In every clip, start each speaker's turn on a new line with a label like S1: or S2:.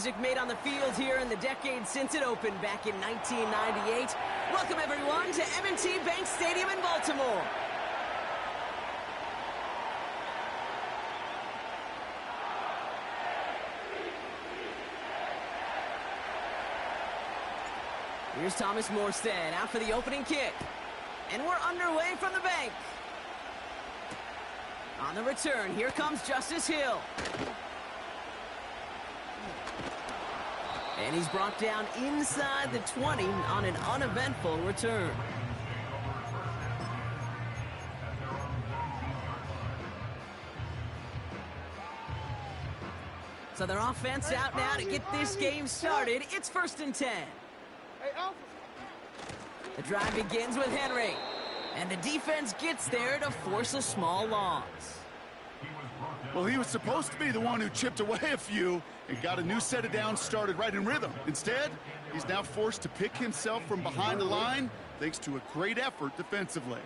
S1: music made on the field here in the decade since it opened back in 1998. Welcome, everyone, to M&T Bank Stadium in Baltimore. Here's Thomas Morstead out for the opening kick. And we're underway from the bank. On the return, here comes Justice Hill. And he's brought down inside the 20 on an uneventful return. So their offense out now to get this game started. It's 1st and 10. The drive begins with Henry. And the defense gets there to force a small loss.
S2: Well, he was supposed to be the one who chipped away a few and got a new set of downs started right in rhythm. Instead, he's now forced to pick himself from behind the line thanks to a great effort defensively.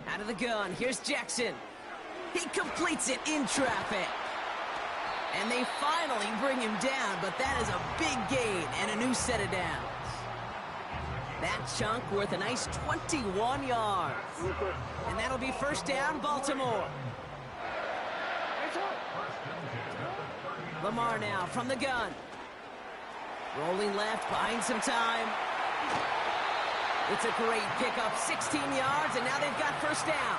S1: Out of the gun, here's Jackson. He completes it in traffic. And they finally bring him down, but that is a big gain and a new set of downs. That chunk worth a nice 21 yards. And that'll be 1st down, Baltimore. Lamar now from the gun. Rolling left, buying some time. It's a great pickup, 16 yards, and now they've got 1st down.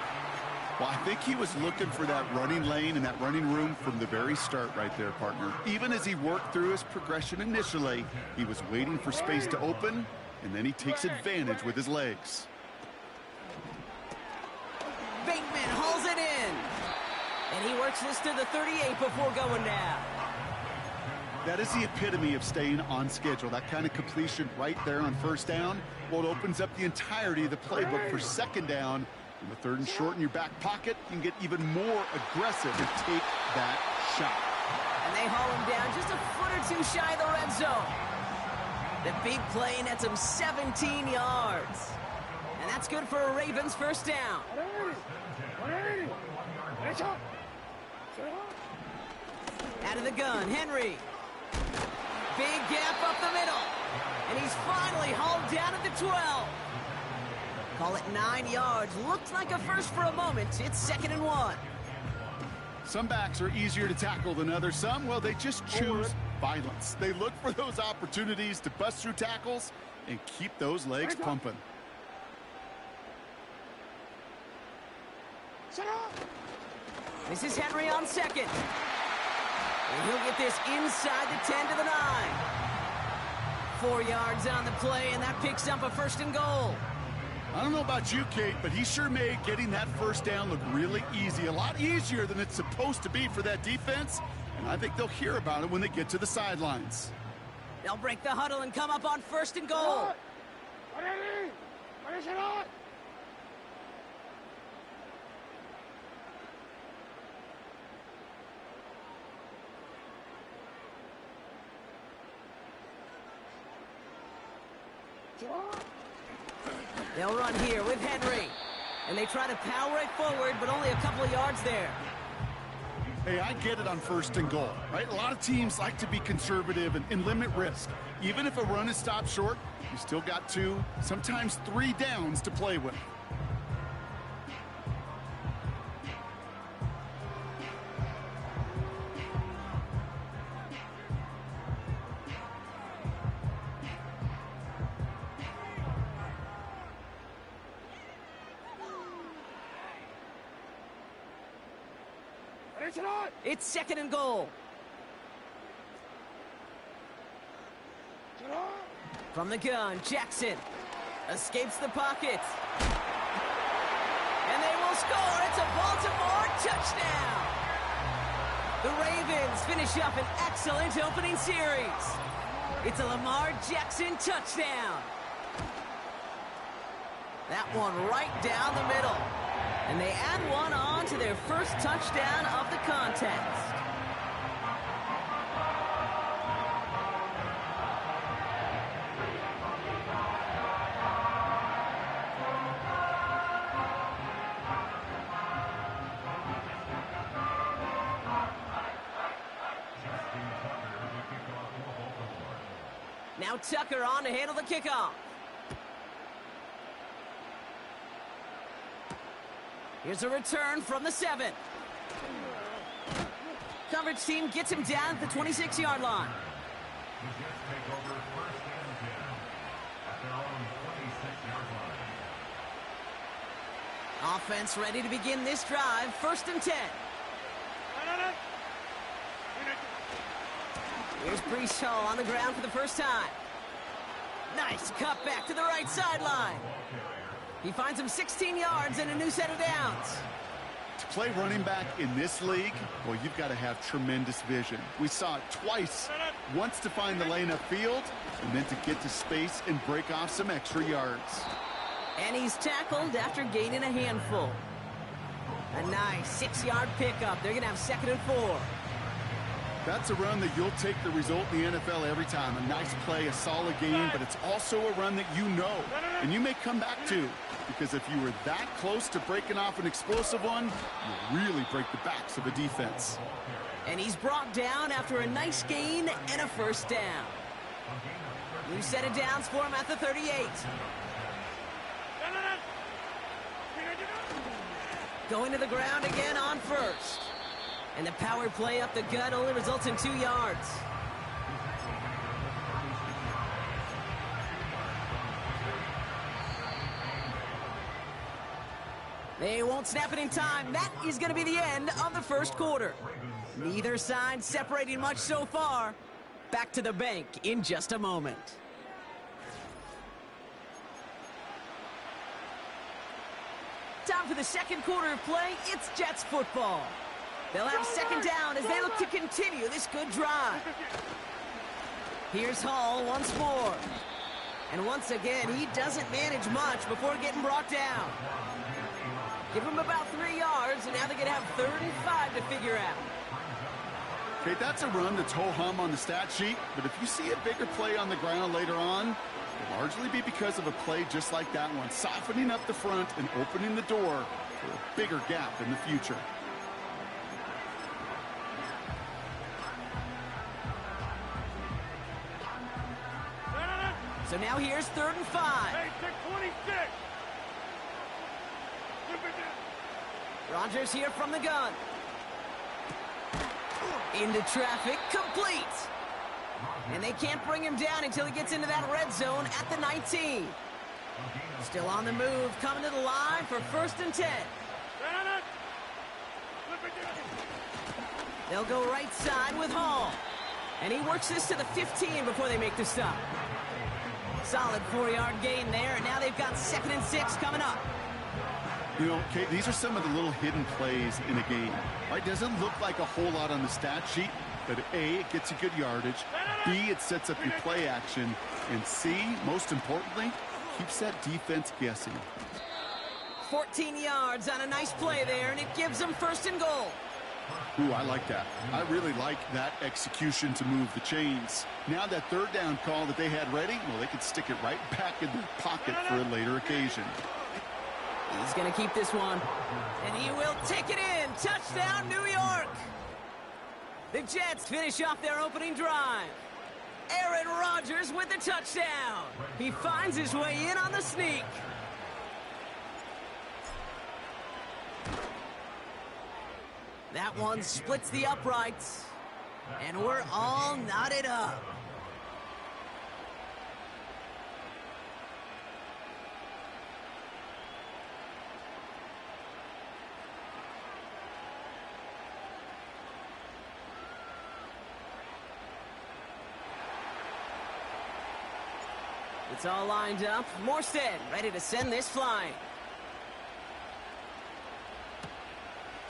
S2: Well, I think he was looking for that running lane and that running room from the very start right there, partner. Even as he worked through his progression initially, he was waiting for space to open, and then he takes advantage with his legs.
S1: Bateman hauls it in. And he works this to the 38 before going down.
S2: That is the epitome of staying on schedule. That kind of completion right there on 1st down. Well, it opens up the entirety of the playbook for 2nd down. In the 3rd and short in your back pocket, you can get even more aggressive and take that shot.
S1: And they haul him down just a foot or two shy of the red zone. The big play nets him 17 yards. And that's good for a Ravens 1st down. Out of the gun, Henry. Big gap up the middle. And he's finally hauled down at the 12. Call it 9 yards. Looked like a first for a moment. It's 2nd and 1.
S2: Some backs are easier to tackle than others. Some, well, they just choose violence. They look for those opportunities to bust through tackles and keep those legs pumping.
S1: This is Henry on 2nd. And he'll get this inside the 10 to the 9. 4 yards on the play, and that picks up a 1st and goal.
S2: I don't know about you, Kate, but he sure made getting that 1st down look really easy. A lot easier than it's supposed to be for that defense. And I think they'll hear about it when they get to the sidelines.
S1: They'll break the huddle and come up on 1st and goal. They'll run here with Henry. And they try to power it forward, but only a couple of yards there.
S2: Hey, I get it on 1st and goal, right? A lot of teams like to be conservative and limit risk. Even if a run is stopped short, you still got 2, sometimes 3 downs to play with.
S1: It's 2nd and goal. From the gun, Jackson escapes the pocket. And they will score. It's a Baltimore touchdown. The Ravens finish up an excellent opening series. It's a Lamar Jackson touchdown. That one right down the middle. And they add one on to their 1st touchdown of the contest. now Tucker on to handle the kickoff. Here's a return from the 7. Coverage team gets him down at the 26-yard line. Offense ready to begin this drive. 1st and 10. Here's Brees Hall on the ground for the first time. Nice cut back to the right sideline. He finds him 16 yards and a new set of downs.
S2: To play running back in this league, well, you've got to have tremendous vision. We saw it twice. Once to find the lane upfield, and then to get to space and break off some extra yards.
S1: And he's tackled after gaining a handful. A nice 6-yard pickup. They're going to have 2nd and 4.
S2: That's a run that you'll take the result in the NFL every time. A nice play, a solid game, but it's also a run that you know, and you may come back to. Because if you were that close to breaking off an explosive one, you really break the backs of a defense.
S1: And he's brought down after a nice gain and a 1st down. New set of downs for him at the 38. Going to the ground again on 1st. And the power play up the gut only results in 2 yards. They won't snap it in time. That is going to be the end of the 1st quarter. Neither side separating much so far. Back to the bank in just a moment. Time for the 2nd quarter of play. It's Jets football. They'll have 2nd down as they look to continue this good drive. Here's Hall once more. And once again, he doesn't manage much before getting brought down. Give him about 3 yards, and now they're going to have 3rd and 5 to figure out.
S2: Okay, that's a run that's ho-hum on the stat sheet, but if you see a bigger play on the ground later on, it'll largely be because of a play just like that one, softening up the front and opening the door for a bigger gap in the future.
S1: So now here's 3rd and 5.
S3: Hey, 26.
S1: Rodgers here from the gun. Into traffic, complete. And they can't bring him down until he gets into that red zone at the 19. Still on the move, coming to the line for 1st and 10. They'll go right side with Hall. And he works this to the 15 before they make the stop. Solid 4-yard gain there, and now they've got 2nd and 6 coming up.
S2: You know, Kate, these are some of the little hidden plays in a game. Right? Doesn't look like a whole lot on the stat sheet, but A, it gets you good yardage. B, it sets up your play action. And C, most importantly, keeps that defense guessing.
S1: 14 yards on a nice play there, and it gives them 1st and goal.
S2: Ooh, I like that. I really like that execution to move the chains. Now that 3rd down call that they had ready, well, they could stick it right back in their pocket for a later occasion.
S1: He's going to keep this one, and he will take it in. Touchdown, New York! The Jets finish off their opening drive. Aaron Rodgers with the touchdown. He finds his way in on the sneak. That one splits the uprights, and we're all knotted up. It's all lined up. Morstead ready to send this flying.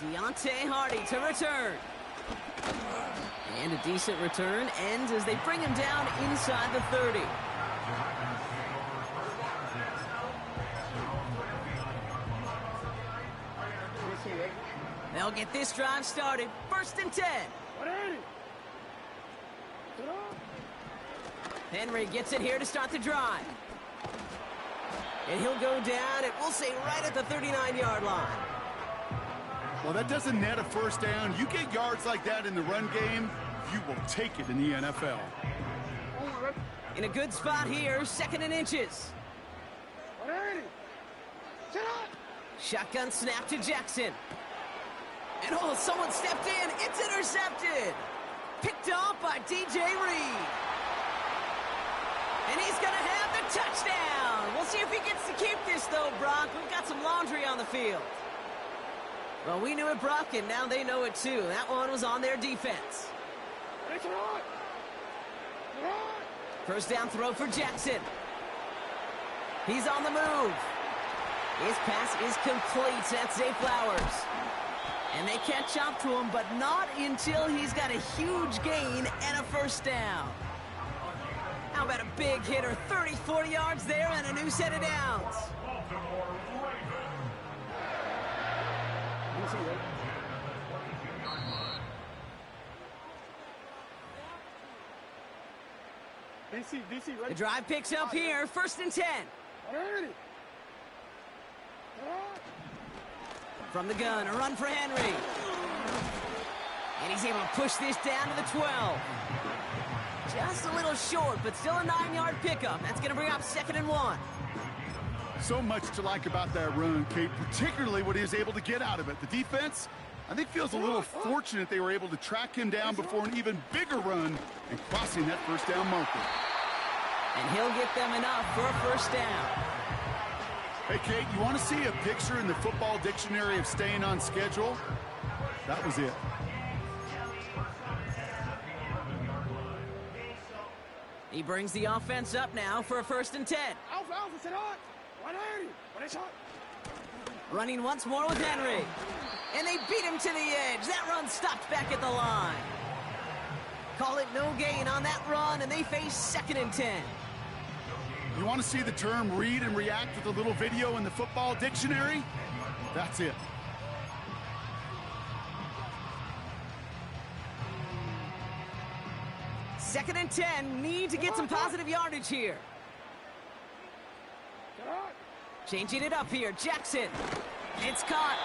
S1: Deontay Hardy to return. And a decent return ends as they bring him down inside the 30. They'll get this drive started. 1st and 10. Henry gets it here to start the drive. And he'll go down, and we'll say right at the 39-yard line.
S2: Well, that doesn't net a 1st down. You get yards like that in the run game, you will take it in the NFL.
S1: In a good spot here, 2nd and inches. Shotgun snap to Jackson. And oh, someone stepped in. It's intercepted. Picked off by DJ Reed. And he's going to have the touchdown. We'll see if he gets to keep this, though, Brock. We've got some laundry on the field. Well, we knew it, Brock, and now they know it, too. That one was on their defense. First down throw for Jackson. He's on the move. His pass is complete. That's Zay Flowers. And they catch up to him, but not until he's got a huge gain and a first down. How about a big hitter? 30, 40 yards there and a new set of downs. The drive picks up here. 1st and 10. From the gun, a run for Henry. And he's able to push this down to the 12. Just a little short, but still a 9-yard pickup. That's going to bring up 2nd and 1.
S2: So much to like about that run, Kate, particularly what he was able to get out of it. The defense, I think, feels a little fortunate they were able to track him down before an even bigger run and crossing that first down marker.
S1: And he'll get them enough for a first down.
S2: Hey, Kate, you want to see a picture in the football dictionary of staying on schedule? That was it.
S1: He brings the offense up now for a 1st and 10. Running once more with Henry. And they beat him to the edge. That run stopped back at the line. Call it no gain on that run, and they face 2nd and 10.
S2: You want to see the term read and react with a little video in the football dictionary? That's it.
S1: Second and 10, need to get some positive yardage here. Changing it up here, Jackson. It's caught.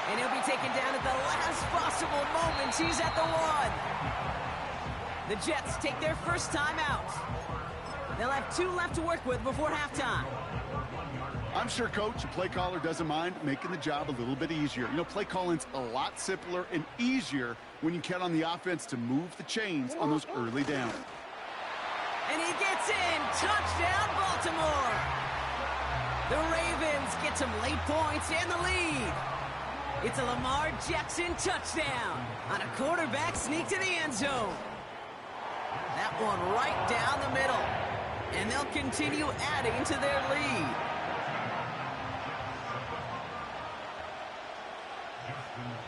S1: And he'll be taken down at the last possible moment. He's at the 1. The Jets take their first time out. They'll have 2 left to work with before halftime.
S2: I'm sure, Coach, a play caller doesn't mind making the job a little bit easier. You know, play calling's a lot simpler and easier when you count on the offense to move the chains on those early downs.
S1: And he gets in. Touchdown, Baltimore. The Ravens get some late points and the lead. It's a Lamar Jackson touchdown on a quarterback sneak to the end zone. That one right down the middle. And they'll continue adding to their lead.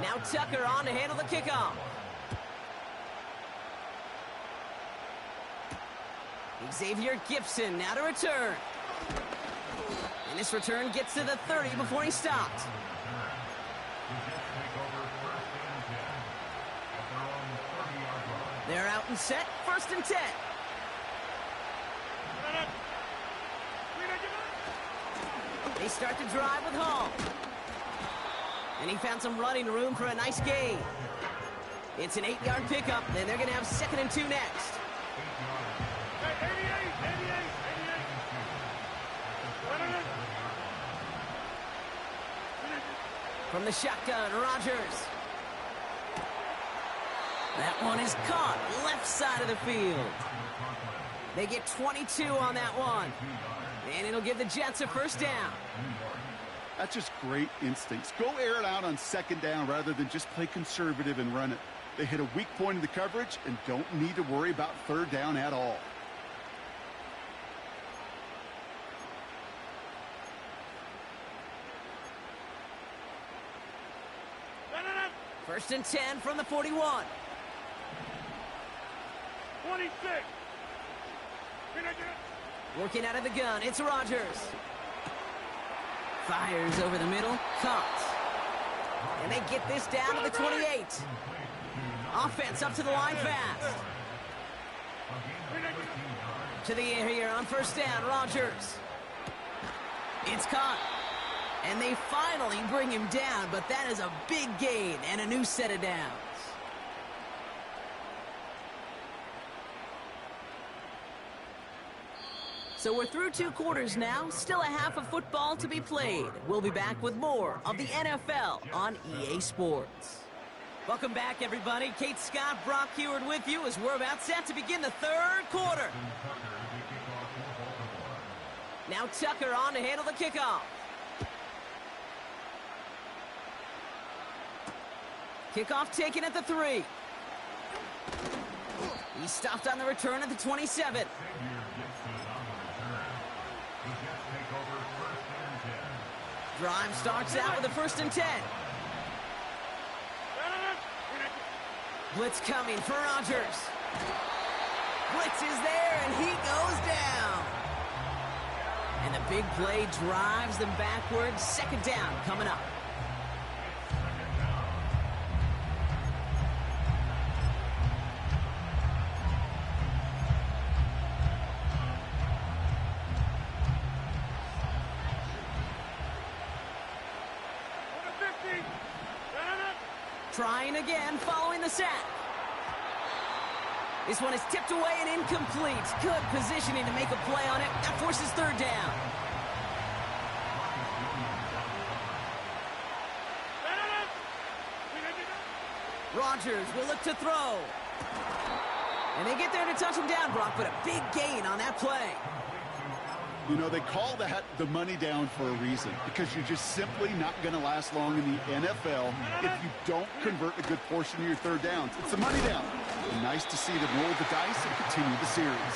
S1: Now Tucker on to handle the kickoff. Xavier Gibson now to return. And this return gets to the 30 before he stopped. They're out and set. 1st and 10. They start to drive with Hall. And he found some running room for a nice gain. It's an 8-yard pickup, and they're going to have 2nd and 2 next. From the shotgun, Rodgers. That one is caught, left side of the field. They get 22 on that one. And it'll give the Jets a first down.
S2: That's just great instincts. Go air it out on 2nd down rather than just play conservative and run it. They hit a weak point in the coverage and don't need to worry about 3rd down at all.
S1: First and 10 from the 41.
S3: 26.
S1: Working out of the gun, it's Rodgers. Fires over the middle, caught. And they get this down to the 28. Offense up to the line fast. To the air here on 1st down, Rodgers. It's caught. And they finally bring him down, but that is a big gain and a new set of downs. So we're through 2 quarters now, still a half of football to be played. We'll be back with more of the NFL on EA Sports. Welcome back, everybody. Kate Scott, Brock Heward with you as we're about set to begin the 3rd quarter. Now Tucker on to handle the kickoff. Kickoff taken at the 3. He stopped on the return at the 27. Drive starts out with a 1st and 10. Blitz coming for Rodgers. Blitz is there, and he goes down. And the big play drives them backwards. 2nd down coming up. Trying again, following the sack. This one is tipped away and incomplete. Good positioning to make a play on it. That forces 3rd down. Rodgers will look to throw. And they get there to touch him down, Brock, but a big gain on that play.
S2: You know, they call that the money down for a reason, because you're just simply not going to last long in the NFL if you don't convert a good portion of your 3rd downs. It's the money down. And nice to see them roll the dice and continue the series.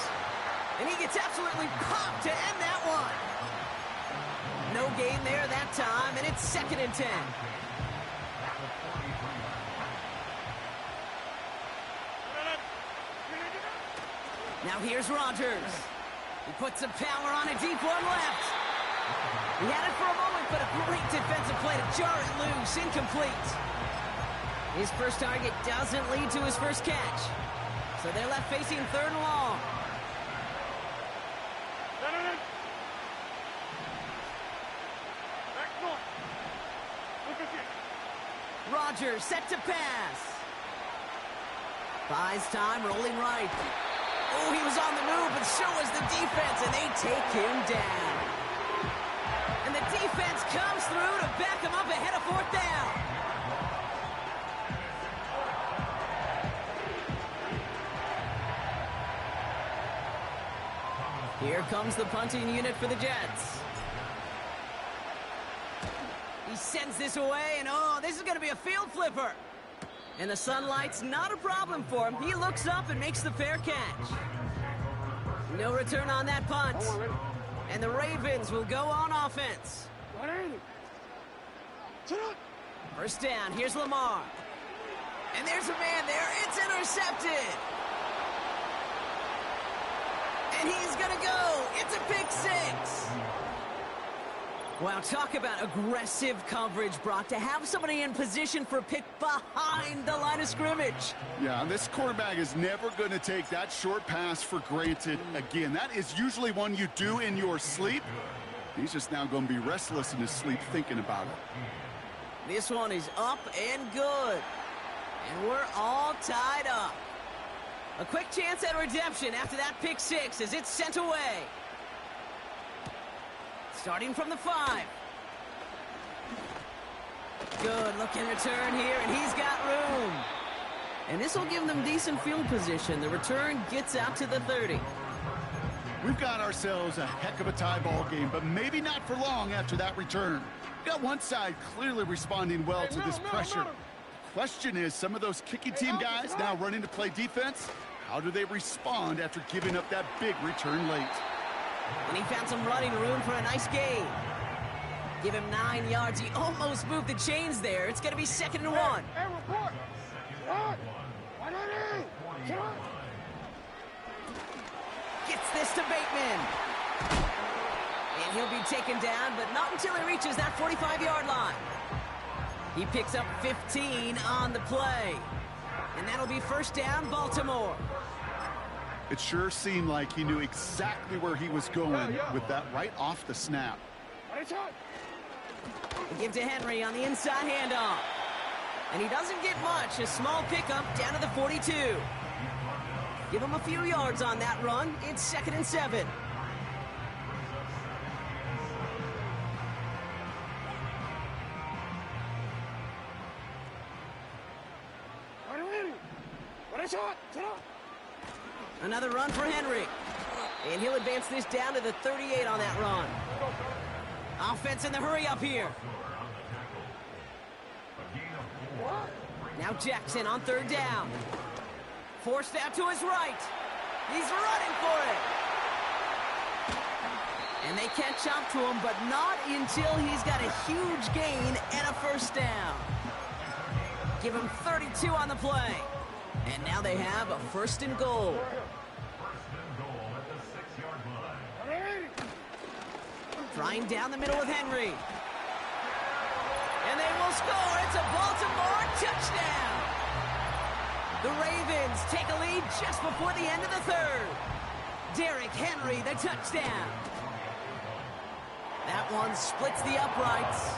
S1: And he gets absolutely popped to end that one. No gain there that time, and it's 2nd and 10. Now here's Rodgers. He puts some power on a deep one left. He had it for a moment, but a great defensive play to jar it loose. Incomplete. His first target doesn't lead to his first catch. So they're left facing 3rd and long. Rodgers set to pass. Buys time, rolling right. Oh, he was on the move, but so was the defense, and they take him down. And the defense comes through to back him up ahead of 4th down. Here comes the punting unit for the Jets. He sends this away, and oh, this is going to be a field flipper. And the sunlight's not a problem for him. He looks up and makes the fair catch. No return on that punt. And the Ravens will go on offense. 1st down, here's Lamar. And there's a man there, it's intercepted. And he's gonna go, it's a pick 6. Wow, talk about aggressive coverage, Brock, to have somebody in position for a pick behind the line of scrimmage.
S2: Yeah, this quarterback is never going to take that short pass for granted again. That is usually one you do in your sleep. He's just now going to be restless in his sleep thinking about it.
S1: This one is up and good. And we're all tied up. A quick chance at redemption after that pick 6 as it's sent away. Starting from the 5. Good looking return here, and he's got room. And this will give them decent field position. The return gets out to the 30.
S2: We've got ourselves a heck of a tie ball game, but maybe not for long after that return. We've got one side clearly responding well to this pressure. The question is, some of those kicking team guys now running to play defense, how do they respond after giving up that big return late?
S1: And he found some running room for a nice gain. Give him 9 yards. He almost moved the chains there. It's going to be 2nd and 1. Gets this to Bateman. And he'll be taken down, but not until he reaches that 45-yard line. He picks up 15 on the play. And that'll be 1st down, Baltimore.
S2: It sure seemed like he knew exactly where he was going with that right off the snap.
S1: They give to Henry on the inside handoff. And he doesn't get much. A small pickup down to the 42. Give him a few yards on that run. It's 2nd and 7. Another run for Henry. And he'll advance this down to the 38 on that run. Offense in the hurry up here. Now Jackson on third down. Forced out to his right. He's running for it. And they catch up to him, but not until he's got a huge gain and a first down. Give him 32 on the play. And now they have a first and goal. Trying down the middle with Henry. And they will score. It's a Baltimore touchdown. The Ravens take a lead just before the end of the third. Derrick Henry, the touchdown. That one splits the uprights.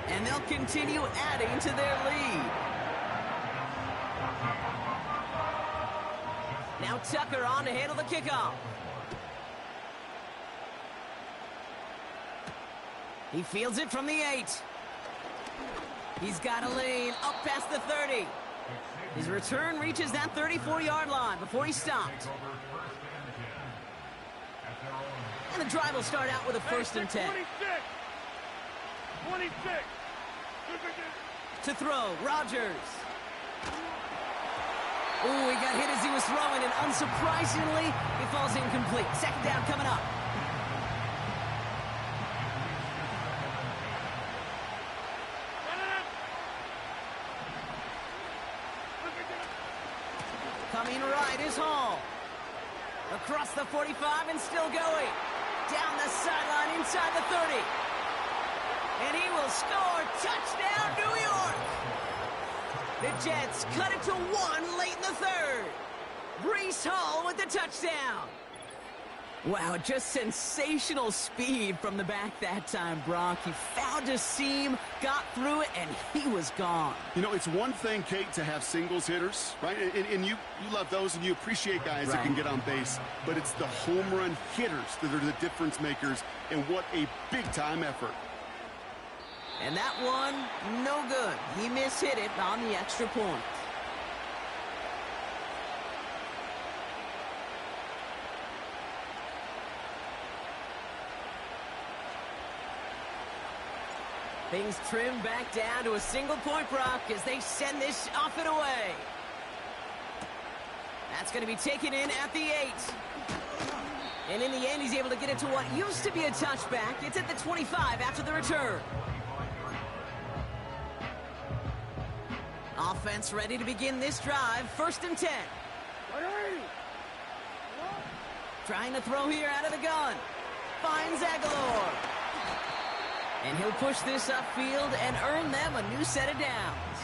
S1: And they'll continue adding to their lead. Now Tucker on to handle the kickoff. He fields it from the 8. He's got a lane up past the 30. His return reaches that 34-yard line before he stopped. And the drive will start out with a first and 10.
S3: 26.
S1: To throw, Rodgers. Ooh, he got hit as he was throwing, and unsurprisingly, he falls incomplete. Second down coming up. Coming right is Hall. Across the 45 and still going. Down the sideline inside the 30. And he will score. Touchdown, New York. The Jets cut it to 1 late in the third. Breece Hall with the touchdown. Wow, just sensational speed from the back that time, Brock. He found a seam, got through it, and he was gone.
S2: You know, it's one thing, Kate, to have singles hitters, right? And you love those, and you appreciate guys that can get on base. But it's the home run hitters that are the difference makers, and what a big-time effort.
S1: And that one, no good. He mishit it on the extra point. Things trim back down to a single point, Brock, as they send this off and away. That's going to be taken in at the 8. And in the end, he's able to get it to what used to be a touchback. It's at the 25 after the return. Offense ready to begin this drive. First and 10. Trying to throw here out of the gun. Finds Aguilar. And he'll push this upfield and earn them a new set of downs.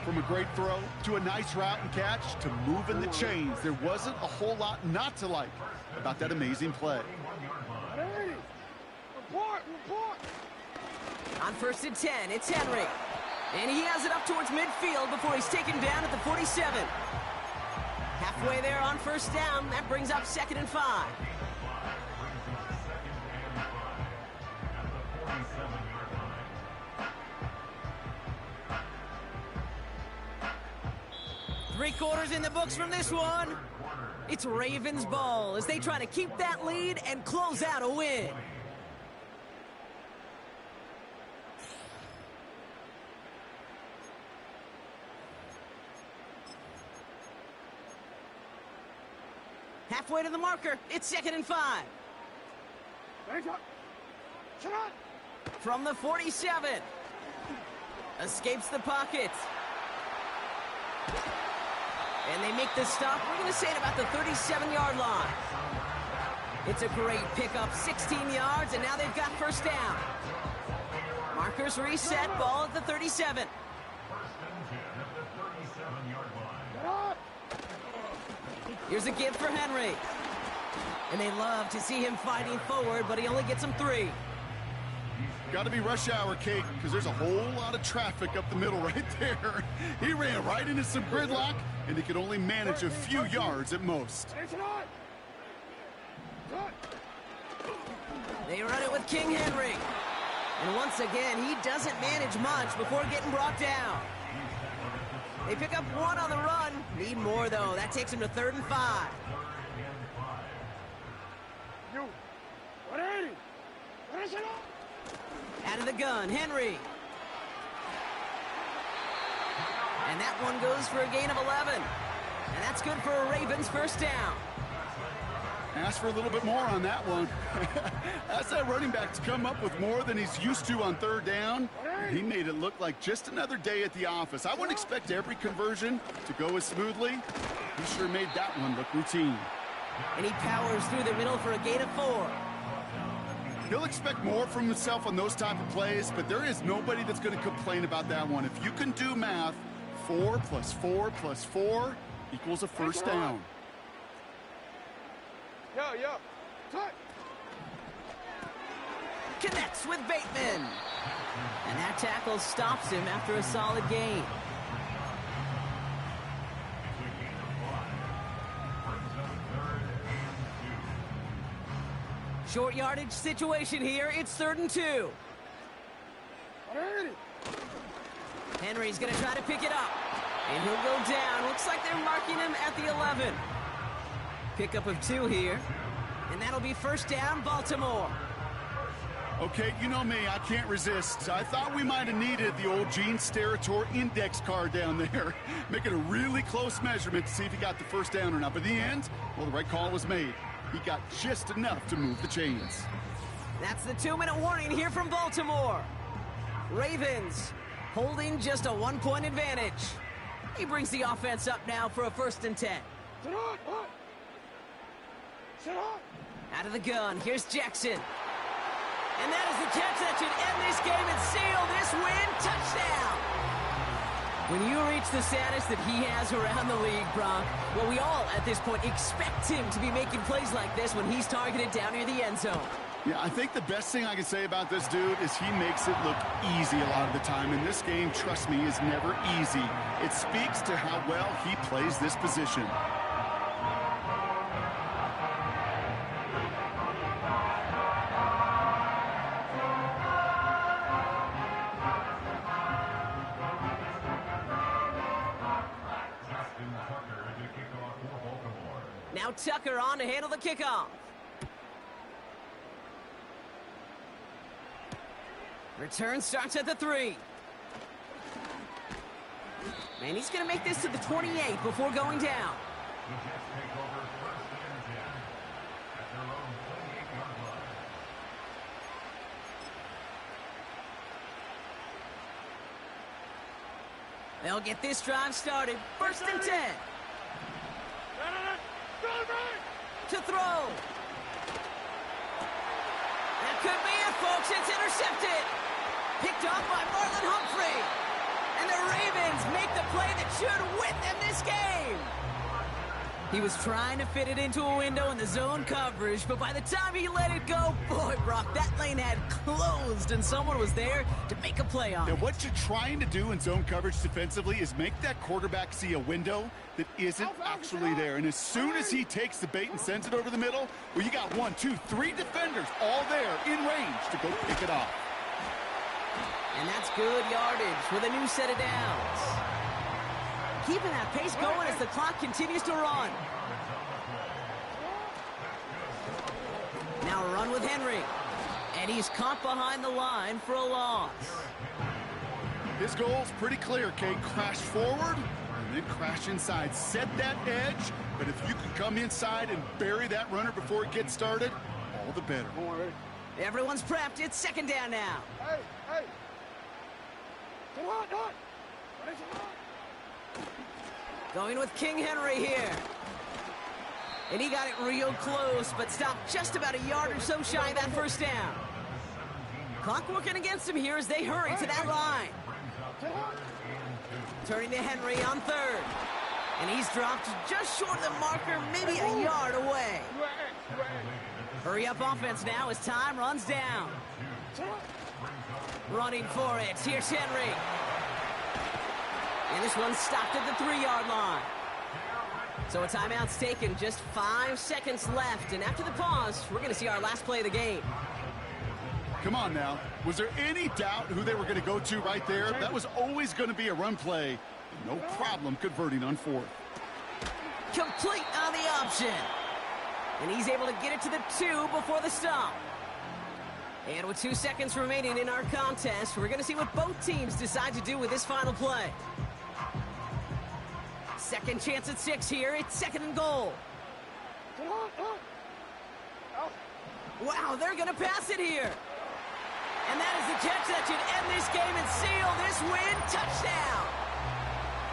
S2: From a great throw to a nice route and catch to moving the chains, there wasn't a whole lot not to like about that amazing play.
S1: On first and 10, it's Henry. And he has it up towards midfield before he's taken down at the 47. Halfway there on first down, that brings up second and 5. Three-quarters in the books from this one. It's Ravens ball as they try to keep that lead and close out a win. Halfway to the marker, it's second and 5. From the 47. Escapes the pocket. And they make the stop, we're going to say, at about the 37-yard line. It's a great pickup, 16 yards, and now they've got first down. Markers reset, ball at the 37. Here's a give for Henry. And they love to see him fighting forward, but he only gets him 3.
S2: Got to be rush hour, Kate, because there's a whole lot of traffic up the middle right there. He ran right into some gridlock, and he could only manage a few yards at most.
S1: They run it with King Henry. And once again, he doesn't manage much before getting brought down. They pick up 1 on the run. Need more, though. That takes them to 3rd and 5. Out of the gun, Henry. And that one goes for a gain of 11. And that's good for a Ravens first down.
S2: Ask for a little bit more on that one. That's that running back to come up with more than he's used to on 3rd down. He made it look like just another day at the office. I wouldn't expect every conversion to go as smoothly. He sure made that one look routine.
S1: And he powers through the middle for a gain of 4.
S2: He'll expect more from himself on those type of plays, but there is nobody that's going to complain about that one. If you can do math, 4 plus 4 plus 4 equals a first down.
S1: Connects with Bateman. And that tackle stops him after a solid gain. Short yardage situation here. It's 3rd and 2. Henry's going to try to pick it up. And he'll go down. Looks like they're marking him at the 11. Pickup of 2 here. And that'll be first down, Baltimore.
S2: Okay, you know me, I can't resist. I thought we might have needed the old Gene Steratore index card down there. Making a really close measurement to see if he got the first down or not. But in the end, well, the right call was made. He got just enough to move the chains.
S1: That's the 2-minute warning here from Baltimore. Ravens holding just a 1-point advantage. He brings the offense up now for a 1st and 10. Out of the gun, here's Jackson. And that is the catch that should end this game and seal this win. Touchdown! When you reach the status that he has around the league, Brock, well, we all at this point expect him to be making plays like this when he's targeted down near the end zone.
S2: Yeah, I think the best thing I can say about this dude is he makes it look easy a lot of the time. And this game, trust me, is never easy. It speaks to how well he plays this position.
S1: Now Tucker on to handle the kickoff. Return starts at the 3. And he's going to make this to the 28 before going down. They'll get this drive started. 1st and 10. To throw. That could be it, folks. It's intercepted. Picked off by Marlon Humphrey. And the Ravens make the play that should win them this game. He was trying to fit it into a window in the zone coverage, but by the time he let it go, boy, Brock, that lane had closed, and someone was there to make a play on it.
S2: And what you're trying to do in zone coverage defensively is make that quarterback see a window that isn't actually there. And as soon as he takes the bait and sends it over the middle, well, you got 1, 2, 3 defenders all there in range to go pick it off.
S1: And that's good yardage with a new set of downs. Keeping that pace going as the clock continues to run. Now a run with Henry. And he's caught behind the line for a loss.
S2: His goal's pretty clear, Kate. Crash forward and then crash inside. Set that edge, but if you can come inside and bury that runner before it gets started, all the better.
S1: Everyone's prepped. It's 2nd down now.
S3: Hey. Come on.
S1: Going with King Henry here. And he got it real close, but stopped just about a yard or so shy of that 1st down. Clock working against him here as they hurry to that line. Turning to Henry on 3rd. And he's dropped just short of the marker, maybe a yard away. Hurry up offense now as time runs down. Running for it. Here's Henry. And this one's stopped at the 3-yard line. So a timeout's taken, just 5 seconds left. And after the pause, we're going to see our last play of the game.
S2: Come on now. Was there any doubt who they were going to go to right there? That was always going to be a run play. No problem converting on fourth.
S1: Complete on the option. And he's able to get it to the 2 before the stop. And with 2 seconds remaining in our contest, we're going to see what both teams decide to do with this final play. Second chance at 6 here. It's 2nd and goal. Wow, they're going to pass it here. And that is the catch that should end this game and seal this win. Touchdown.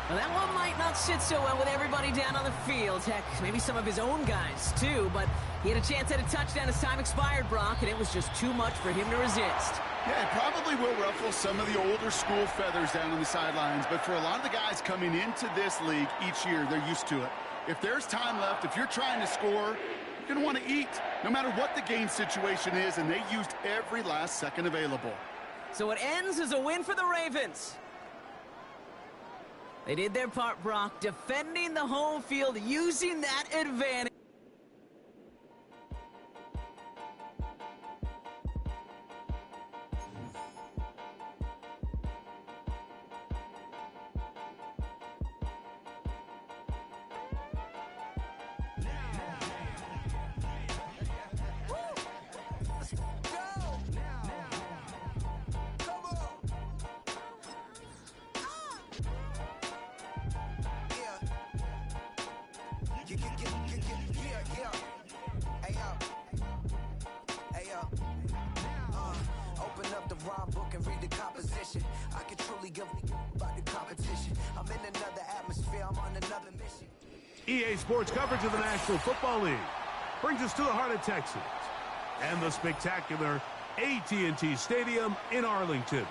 S1: Well, that one might not sit so well with everybody down on the field. Heck, maybe some of his own guys, too. But he had a chance at a touchdown as time expired, Brock, and it was just too much for him to resist.
S2: Yeah, it probably will ruffle some of the older school feathers down on the sidelines. But for a lot of the guys coming into this league each year, they're used to it. If there's time left, if you're trying to score, you're going to want to eat, no matter what the game situation is, and they used every last second available.
S1: So it ends as a win for the Ravens. They did their part, Brock, defending the home field, using that advantage.
S4: Open up the rhyme book and read the composition. I can truly give about the competition. I'm in another atmosphere, I'm on another mission.
S5: EA Sports coverage of the National Football League brings us to the heart of Texas and the spectacular AT&T Stadium in Arlington.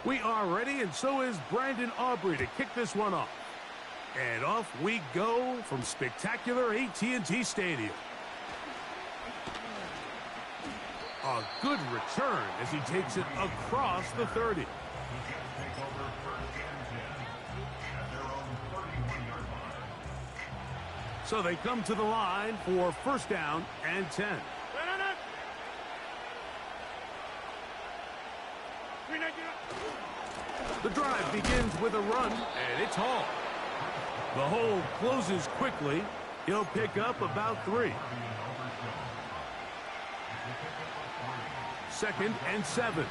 S5: We are ready, and so is Brandon Aubrey to kick this one off. And off we go from spectacular AT&T Stadium. A good return as he takes it across the 30. So they come to the line for first down and 10. The drive begins with a run, and it's hauled. The hole closes quickly. He'll pick up about 3. 2nd and 7.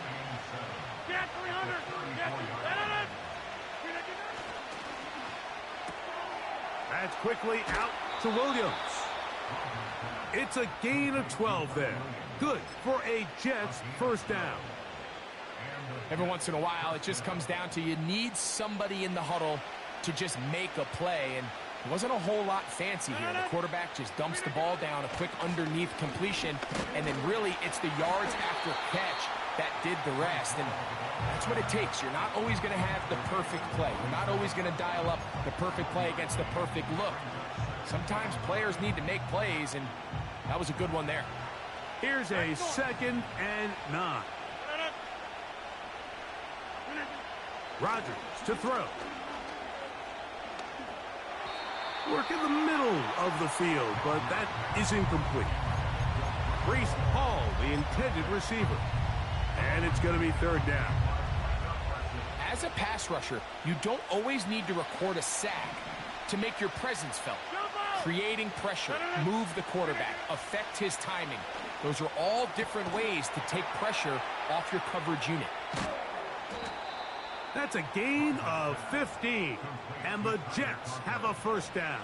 S5: That's quickly out to Williams. It's a gain of 12 there. Good for a Jets first down.
S6: Every once in a while, it just comes down to you need somebody in the huddle to just make a play, and it wasn't a whole lot fancy here. The quarterback just dumps the ball down, a quick underneath completion, and then really it's the yards after catch that did the rest, and that's what it takes. You're not always going to have the perfect play. You're not always going to dial up the perfect play against the perfect look. Sometimes players need to make plays, and that was a good one there.
S5: Here's a 2nd and 9. Rodgers to throw. Work in the middle of the field, but that is incomplete. Breece Hall, the intended receiver. And it's going to be 3rd down.
S6: As a pass rusher, you don't always need to record a sack to make your presence felt. Creating pressure, move the quarterback, affect his timing. Those are all different ways to take pressure off your coverage unit.
S5: That's a gain of 15, and the Jets have a first down.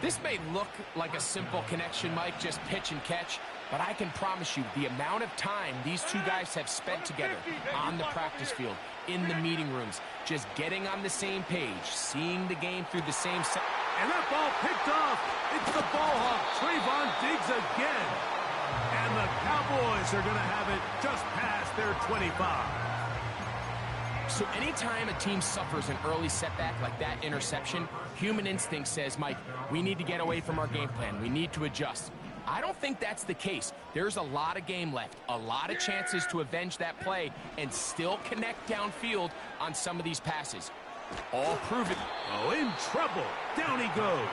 S6: This may look like a simple connection, Mike, just pitch and catch, but I can promise you the amount of time these two guys have spent together on the practice field, in the meeting rooms, just getting on the same page, seeing the game through the same set.
S5: And that ball picked off. It's the ball hawk, Trayvon Diggs again. And the Cowboys are going to have it just past their 25.
S6: So anytime a team suffers an early setback like that interception, human instinct says, Mike, we need to get away from our game plan. We need to adjust. I don't think that's the case. There's a lot of game left, a lot of chances to avenge that play and still connect downfield on some of these passes. All proven.
S5: Oh, in trouble. Down he goes.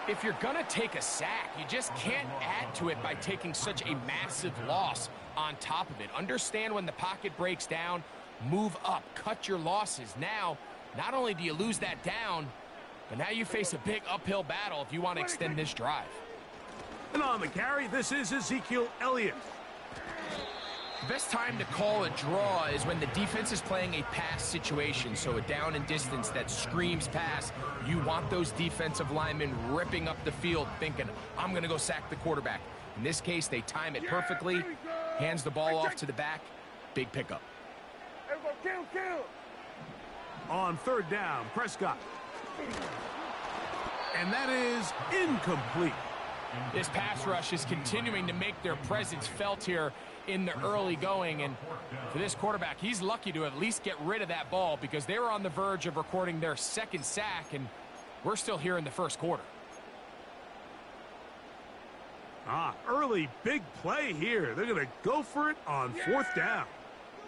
S6: If you're going to take a sack, you just can't add to it by taking such a massive loss on top of it. Understand when the pocket breaks down, move up, cut your losses. Now, not only do you lose that down, but now you face a big uphill battle if you want to extend this drive.
S5: And on the carry, this is Ezekiel Elliott.
S6: The best time to call a draw is when the defense is playing a pass situation, so a down and distance that screams pass. You want those defensive linemen ripping up the field thinking, I'm going to go sack the quarterback. In this case, they time it perfectly, hands the ball off to the back, big pickup.
S5: On third down, Prescott. And that is incomplete.
S6: This pass rush is continuing to make their presence felt here in the early going, and for this quarterback, he's lucky to at least get rid of that ball because they were on the verge of recording their second sack, and we're still here in the first quarter.
S5: Early big play here. They're going to go for it on fourth down.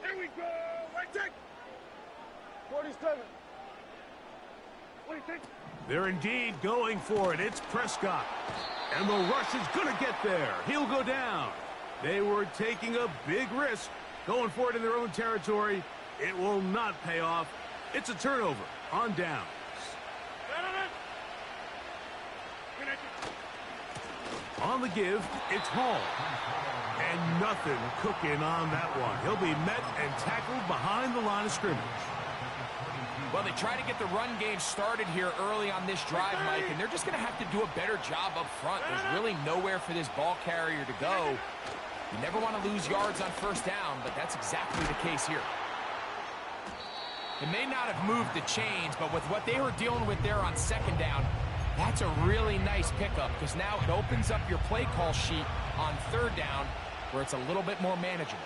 S3: Here we go. Right take. 47. What do you think?
S5: They're indeed going for it. It's Prescott. And the rush is going to get there. He'll go down. They were taking a big risk, going for it in their own territory. It will not pay off. It's a turnover on downs. On the give, it's Hall. And nothing cooking on that one. He'll be met and tackled behind the line of scrimmage.
S6: Well, they try to get the run game started here early on this drive, Mike, and they're just going to have to do a better job up front. There's really nowhere for this ball carrier to go. You never want to lose yards on first down, but that's exactly the case here. It may not have moved the chains, but with what they were dealing with there on second down, that's a really nice pickup because now it opens up your play call sheet on third down where it's a little bit more manageable.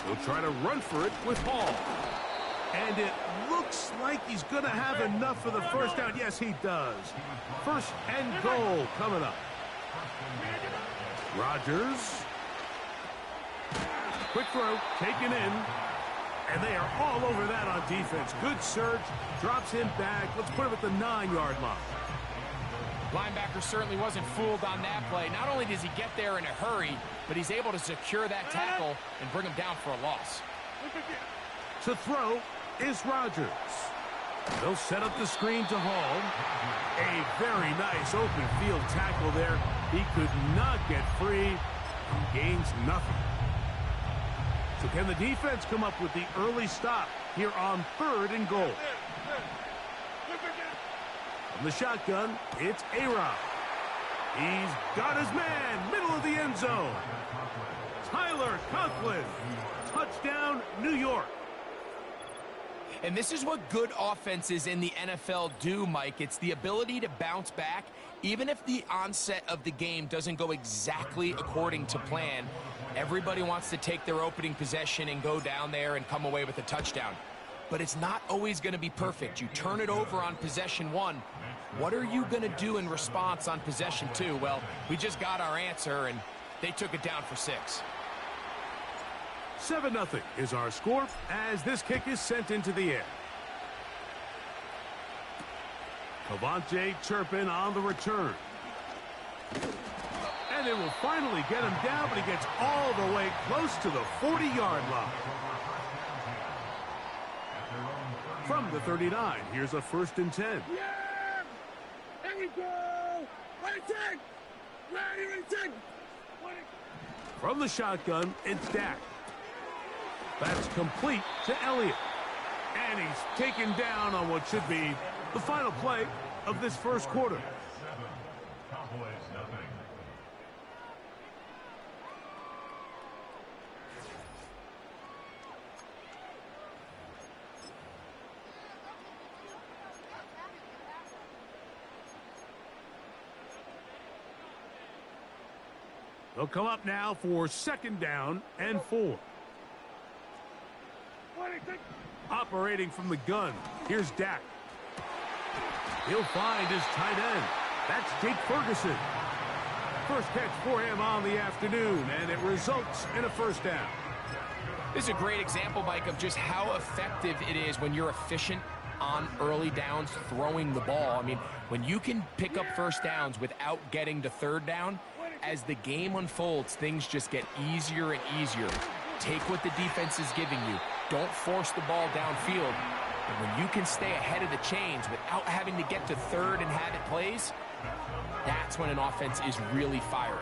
S5: He'll try to run for it with Hall. And it looks like he's going to have enough for the first down. Yes, he does. First and goal coming up. Rodgers. Quick throw, taken in. And they are all over that on defense. Good search, drops him back. Let's put him at the 9-yard line.
S6: Linebacker certainly wasn't fooled on that play. Not only does he get there in a hurry, but he's able to secure that tackle and bring him down for a loss.
S5: To throw is Rodgers. They'll set up the screen to Hall. A very nice open field tackle there. He could not get free. Gains nothing. So can the defense come up with the early stop here on third and goal? From the shotgun, it's A-Rod. He's got his man, middle of the end zone. Tyler Conklin. Touchdown, New York.
S6: And this is what good offenses in the NFL do, Mike. It's the ability to bounce back, even if the onset of the game doesn't go exactly according to plan. Everybody wants to take their opening possession and go down there and come away with a touchdown. But it's not always going to be perfect. You turn it over on possession one. What are you going to do in response on possession two? Well, we just got our answer, and they took it down for 6.
S5: 7-0 is our score as this kick is sent into the air. Cavante Turpin on the return. And it will finally get him down, but he gets all the way close to the 40-yard line. From the 39, here's a 1st and 10.
S3: Yeah! Here we go! Ready, take! Ready, take!
S5: From the shotgun, it's Dak. That's complete to Elliott. And he's taken down on what should be the final play of this first quarter. They'll come up now for 2nd down and 4. Operating from the gun, here's Dak. He'll find his tight end. That's Jake Ferguson. First catch for him on the afternoon, and it results in a first down.
S6: This is a great example, Mike, of just how effective it is when you're efficient on early downs throwing the ball. I mean, when you can pick up first downs without getting to third down, as the game unfolds, things just get easier and easier. Take what the defense is giving you. Don't force the ball downfield. And when you can stay ahead of the chains without having to get to third and have it plays, that's when an offense is really firing.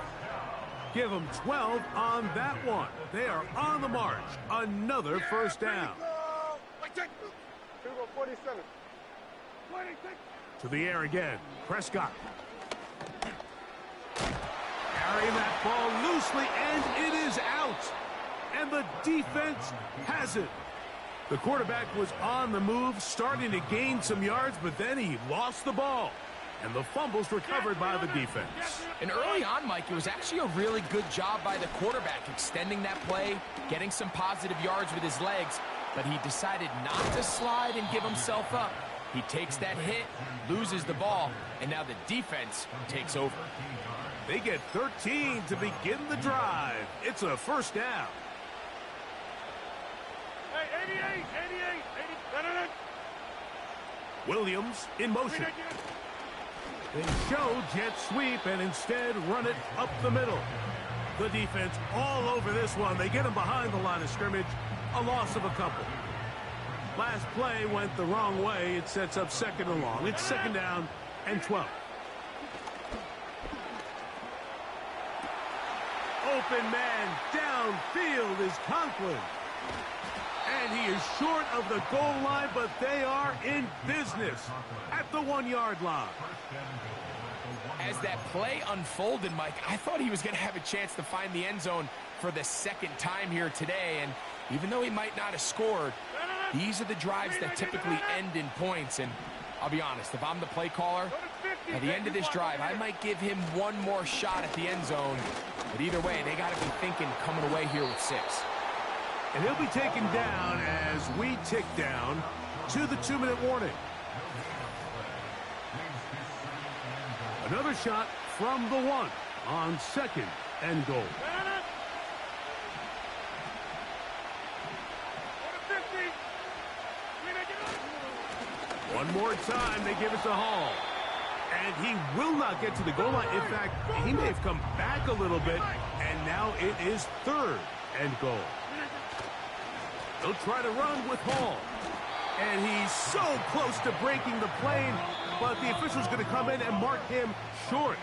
S5: Give them 12 on that one. They are on the march. Another first down.
S3: 47.
S5: To the air again. Prescott. Carrying that ball loosely, and it is out. And the defense has it. The quarterback was on the move, starting to gain some yards, but then he lost the ball. And the fumble's recovered by the defense.
S6: And early on, Mike, it was actually a really good job by the quarterback, extending that play, getting some positive yards with his legs, but he decided not to slide and give himself up. He takes that hit, loses the ball, and now the defense takes over.
S5: They get 13 to begin the drive. It's a first down.
S3: Hey, 88.
S5: Williams in motion. They show jet sweep and instead run it up the middle. The defense all over this one. They get him behind the line of scrimmage. A loss of a couple. Last play went the wrong way. It sets up second and long. It's second down and 12. Open man downfield is Conklin. And he is short of the goal line, but they are in business at the 1-yard line.
S6: As that play unfolded, Mike, I thought he was going to have a chance to find the end zone for the second time here today. And even though he might not have scored, these are the drives that typically end in points. And I'll be honest, if I'm the play caller, at the end of this drive, I might give him one more shot at the end zone. But either way, they got to be thinking coming away here with 6.
S5: And he'll be taken down as we tick down to the 2-minute warning. Another shot from the 1 on second and goal. One more time, they give it to Hall. And he will not get to the goal line. In fact, he may have come back a little bit, and now it is third and goal. They'll try to run with Hall. And he's so close to breaking the plane, but the official's going to come in and mark him short.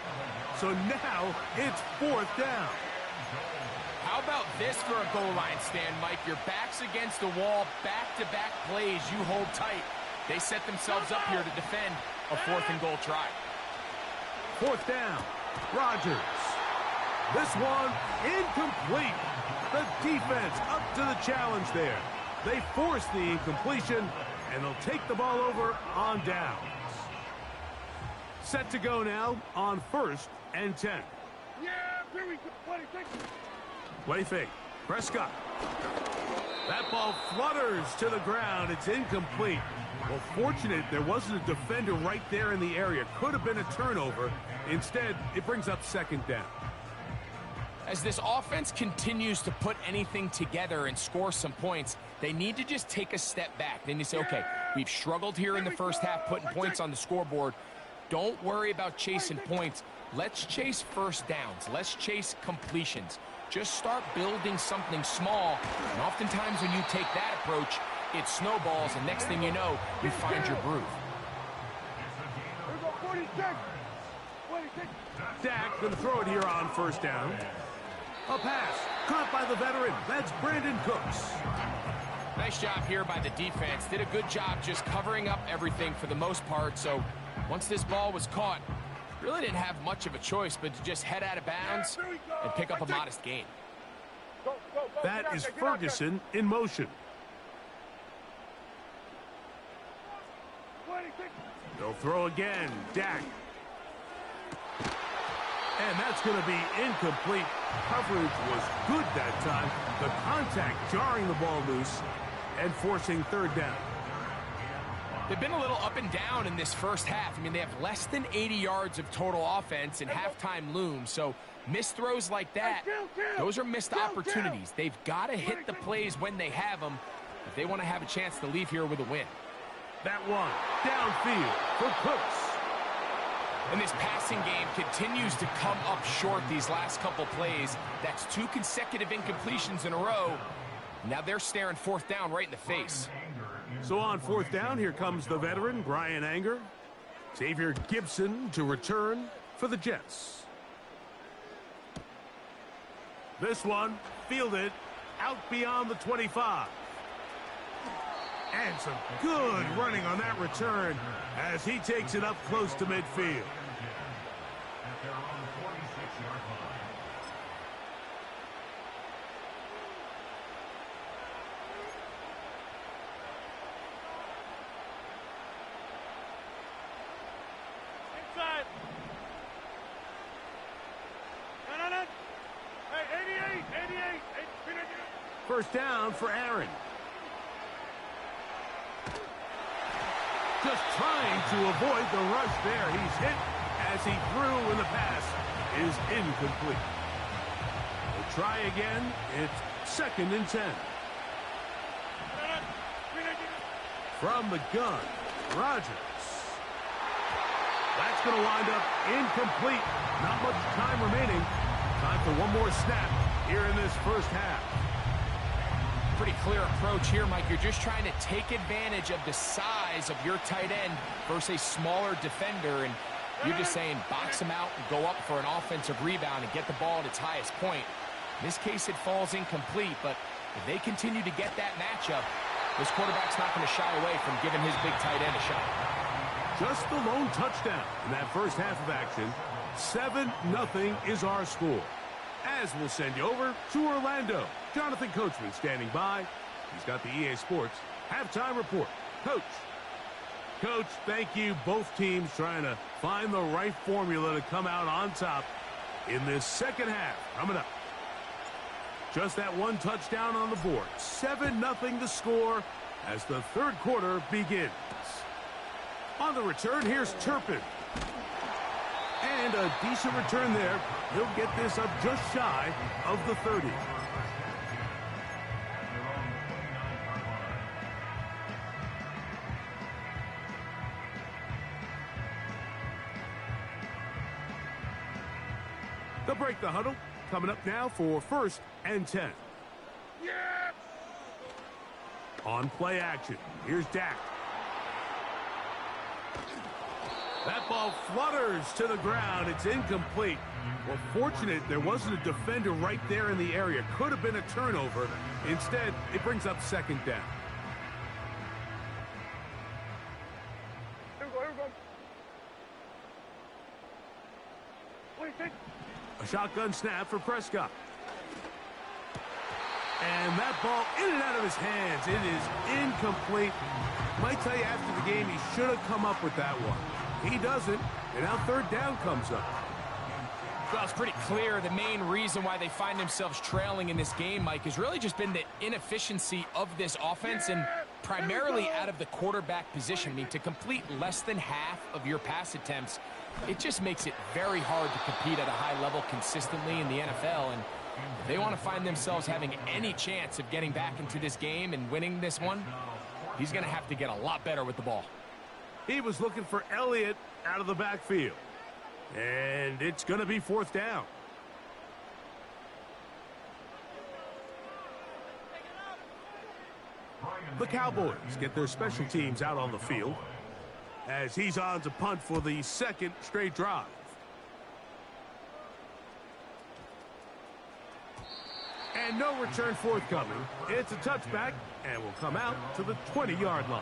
S5: So now it's fourth down.
S6: How about this for a goal line stand, Mike? Your back's against the wall, back-to-back plays, you hold tight. They set themselves up here to defend a 4th and goal try.
S5: Fourth down, Rodgers. This one incomplete. The defense up to the challenge there. They force the incompletion, and they'll take the ball over on downs. Set to go now on 1st and 10.
S3: Yeah, here we go.
S5: Play fake. Prescott. That ball flutters to the ground. It's incomplete. Well, fortunate there wasn't a defender right there in the area. Could have been a turnover. Instead, it brings up second down.
S6: As this offense continues to put anything together and score some points, they need to just take a step back. Then you say, okay, we've struggled here in the first half putting points on the scoreboard. Don't worry about chasing points. Let's chase first downs. Let's chase completions. Just start building something small. And oftentimes when you take that approach, it snowballs, and next thing you know, you find your groove.
S5: Dak going to throw it here on first down. A pass caught by the veteran. That's Brandon Cooks.
S6: Nice job here by the defense. Did a good job just covering up everything for the most part. So once this ball was caught, really didn't have much of a choice but to just head out of bounds and pick up a modest gain.
S5: That is Ferguson in motion. They'll throw again. Dak. And that's going to be incomplete. Coverage was good that time. The contact jarring the ball loose and forcing third down.
S6: They've been a little up and down in this first half. I mean, they have less than 80 yards of total offense and halftime looms. So missed throws like that, those are missed opportunities. They've got to hit the plays when they have them if they want to have a chance to leave here with a win.
S5: That one downfield for Cooks.
S6: And this passing game continues to come up short these last couple plays. That's 2 consecutive incompletions in a row. Now they're staring fourth down right in the face.
S5: So on fourth down, here comes the veteran, Brian Anger. Xavier Gibson to return for the Jets. This one fielded out beyond the 25. And some good running on that return as he takes it up close to midfield.
S3: Inside. No. Hey, 88.
S5: First down for Aaron. Just trying to avoid the rush there. He's hit as he threw, and the pass is incomplete. We'll try again. It's 2nd and 10. From the gun, Rodgers. That's going to wind up incomplete. Not much time remaining. Time for one more snap here in this first half.
S6: Pretty clear approach here, Mike. You're just trying to take advantage of the size of your tight end versus a smaller defender, and you're just saying box him out and go up for an offensive rebound and get the ball at its highest point. In this case, it falls incomplete, but if they continue to get that matchup, this quarterback's not going to shy away from giving his big tight end a shot.
S5: Just the lone touchdown in that first half of action. 7-0 is our score. As we'll send you over to Orlando. Jonathan Coachman standing by. He's got the EA Sports halftime report. Coach, thank you. Both teams trying to find the right formula to come out on top in this second half. Coming up. Just that one touchdown on the board. 7-0 the score as the third quarter begins. On the return, here's Turpin. And a decent return there. He'll get this up just shy of the 30. They'll break the huddle. Coming up now for 1st and 10.
S3: Yeah!
S5: On play action, here's Dak. That ball flutters to the ground. It's incomplete. Well, fortunate there wasn't a defender right there in the area. Could have been a turnover. Instead, it brings up 2nd down.
S3: Here we go. What do you think?
S5: A shotgun snap for Prescott. And that ball in and out of his hands. It is incomplete. Might tell you after the game he should have come up with that one. He doesn't, and now 3rd down comes up.
S6: Well, it's pretty clear the main reason why they find themselves trailing in this game, Mike, has really just been the inefficiency of this offense and primarily out of the quarterback position. I mean, to complete less than half of your pass attempts, it just makes it very hard to compete at a high level consistently in the NFL. And if they want to find themselves having any chance of getting back into this game and winning this one, he's going to have to get a lot better with the ball.
S5: He was looking for Elliott out of the backfield. And it's going to be 4th down. The Cowboys get their special teams out on the field as he's on to punt for the 2nd straight drive. And no return forthcoming. It's a touchback and will come out to the 20-yard line.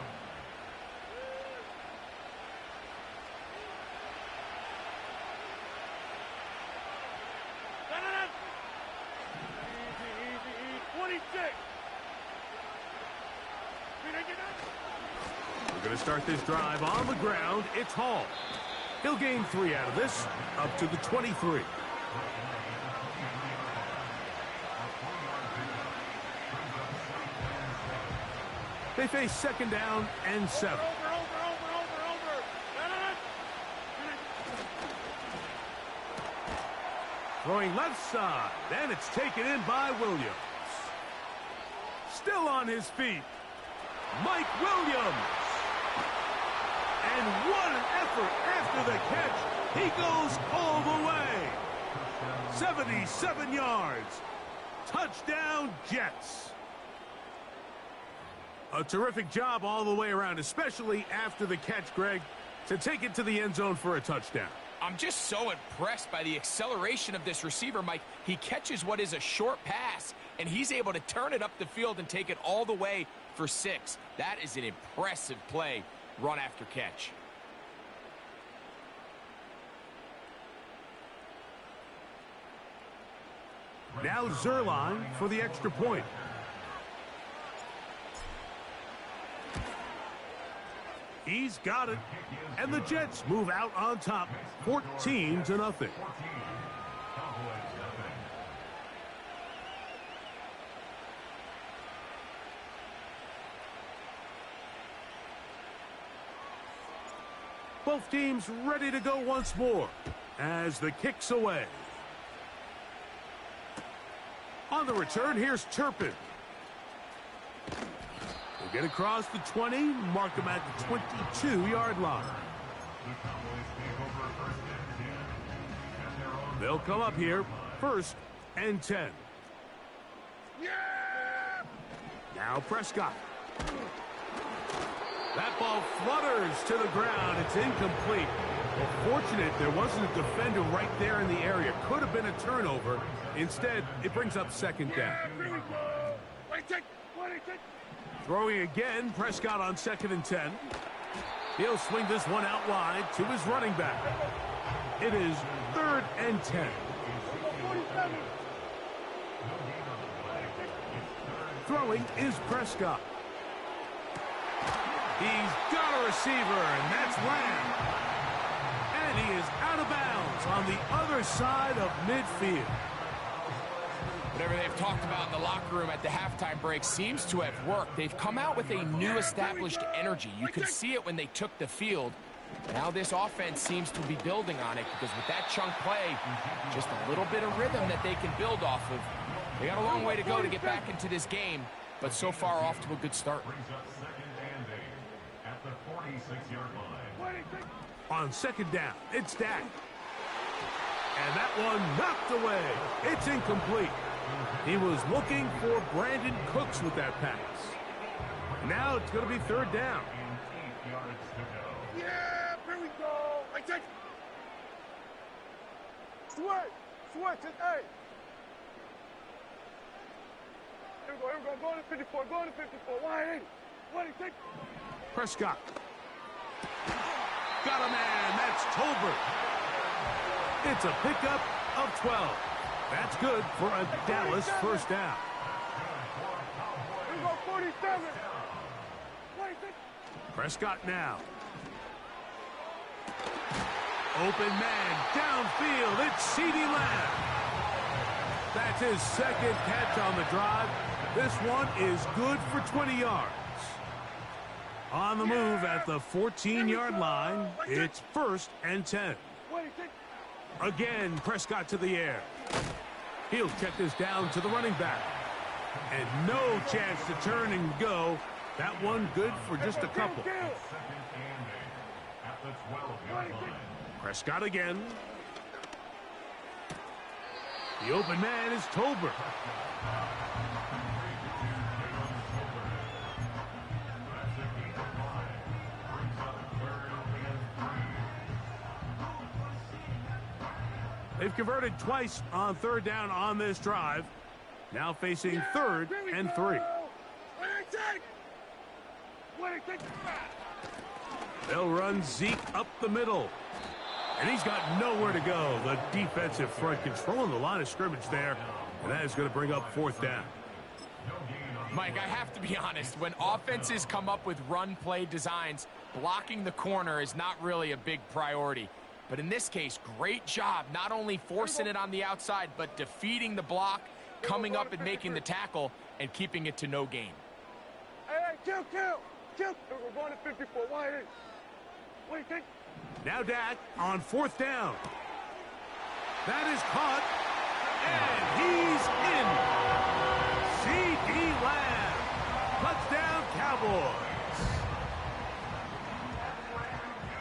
S5: We're going to start this drive on the ground. It's Hall. He'll gain 3 out of this, up to the 23. They face 2nd down and 7. Throwing left side, and it's taken in by Williams. Still on his feet, Mike Williams. And what an effort after the catch. He goes all the way. 77 yards. Touchdown, Jets. A terrific job all the way around, especially after the catch, Greg, to take it to the end zone for a touchdown.
S6: I'm just so impressed by the acceleration of this receiver, Mike. He catches what is a short pass, and he's able to turn it up the field and take it all the way for 6. That is an impressive play, run after catch.
S5: Now Zerline for the extra point. He's got it. And the Jets move out on top, 14-0. Both teams ready to go once more as the kick's away. On the return, here's Turpin. We'll get across the 20, mark him at the 22-yard line. They'll come up here, 1st and 10. Now Prescott. That ball flutters to the ground. It's incomplete. Well, fortunate there wasn't a defender right there in the area. Could have been a turnover. Instead, it brings up 2nd down. Throwing again, Prescott on 2nd and 10. He'll swing this one out wide to his running back. It is 3rd and 10. Throwing is Prescott. He's got a receiver, and that's Lamb. And he is out of bounds on the other side of midfield.
S6: Whatever they've talked about in the locker room at the halftime break seems to have worked. They've come out with a new established energy. You could see it when they took the field. Now this offense seems to be building on it because with that chunk play, just a little bit of rhythm that they can build off of. They got a long way to go to get back into this game, but so far off to a good start.
S5: On 2nd down, it's Dak. And that one knocked away. It's incomplete. He was looking for Brandon Cooks with that pass. Now it's going to be 3rd down.
S3: Yeah, here we go. I take. Switch it, hey. Here we go. Go to 54. Go to 54. Why? Take.
S5: Prescott. Got a man. That's Tolbert. It's a pickup of 12. That's good for a Dallas 1st down.
S3: Here we go, 47.
S5: Prescott now. Open man downfield. It's CeeDee Lamb. That's his 2nd catch on the drive. This one is good for 20 yards. On the move at the 14-yard line, it's 1st and 10. Again, Prescott to the air. He'll check this down to the running back. And no chance to turn and go. That one good for just a couple. Prescott again. The open man is Tolbert. They've converted twice on 3rd down on this drive. Now facing 3rd and 3. They'll run Zeke up the middle. And he's got nowhere to go. The defensive front controlling the line of scrimmage there. And that is going to bring up 4th down.
S6: Mike, I have to be honest. When offenses come up with run play designs, blocking the corner is not really a big priority. But in this case, great job not only forcing it on the outside, but defeating the block, coming up and making the tackle, and keeping it to no gain.
S3: Hey, kill. We're going to 54. Why? What do you think?
S5: Now Dak on 4th down. That is caught And he's in. C.D. Lamb. Touchdown, Cowboys.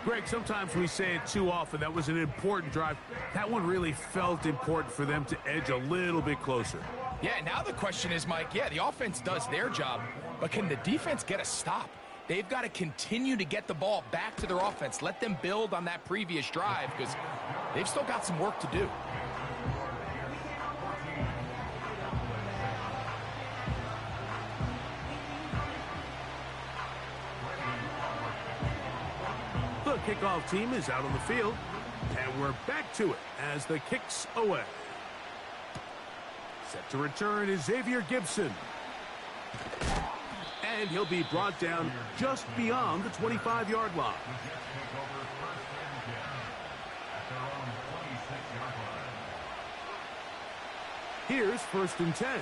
S5: Greg, sometimes we say it too often. That was an important drive. That one really felt important for them to edge a little bit closer.
S6: Yeah, now the question is, Mike, yeah, the offense does their job, but can the defense get a stop? They've got to continue to get the ball back to their offense. Let them build on that previous drive because they've still got some work to do.
S5: The kickoff team is out on the field, and we're back to it as the kick's away. Set to return is Xavier Gibson. And he'll be brought down just beyond the 25-yard line. Here's 1st and 10.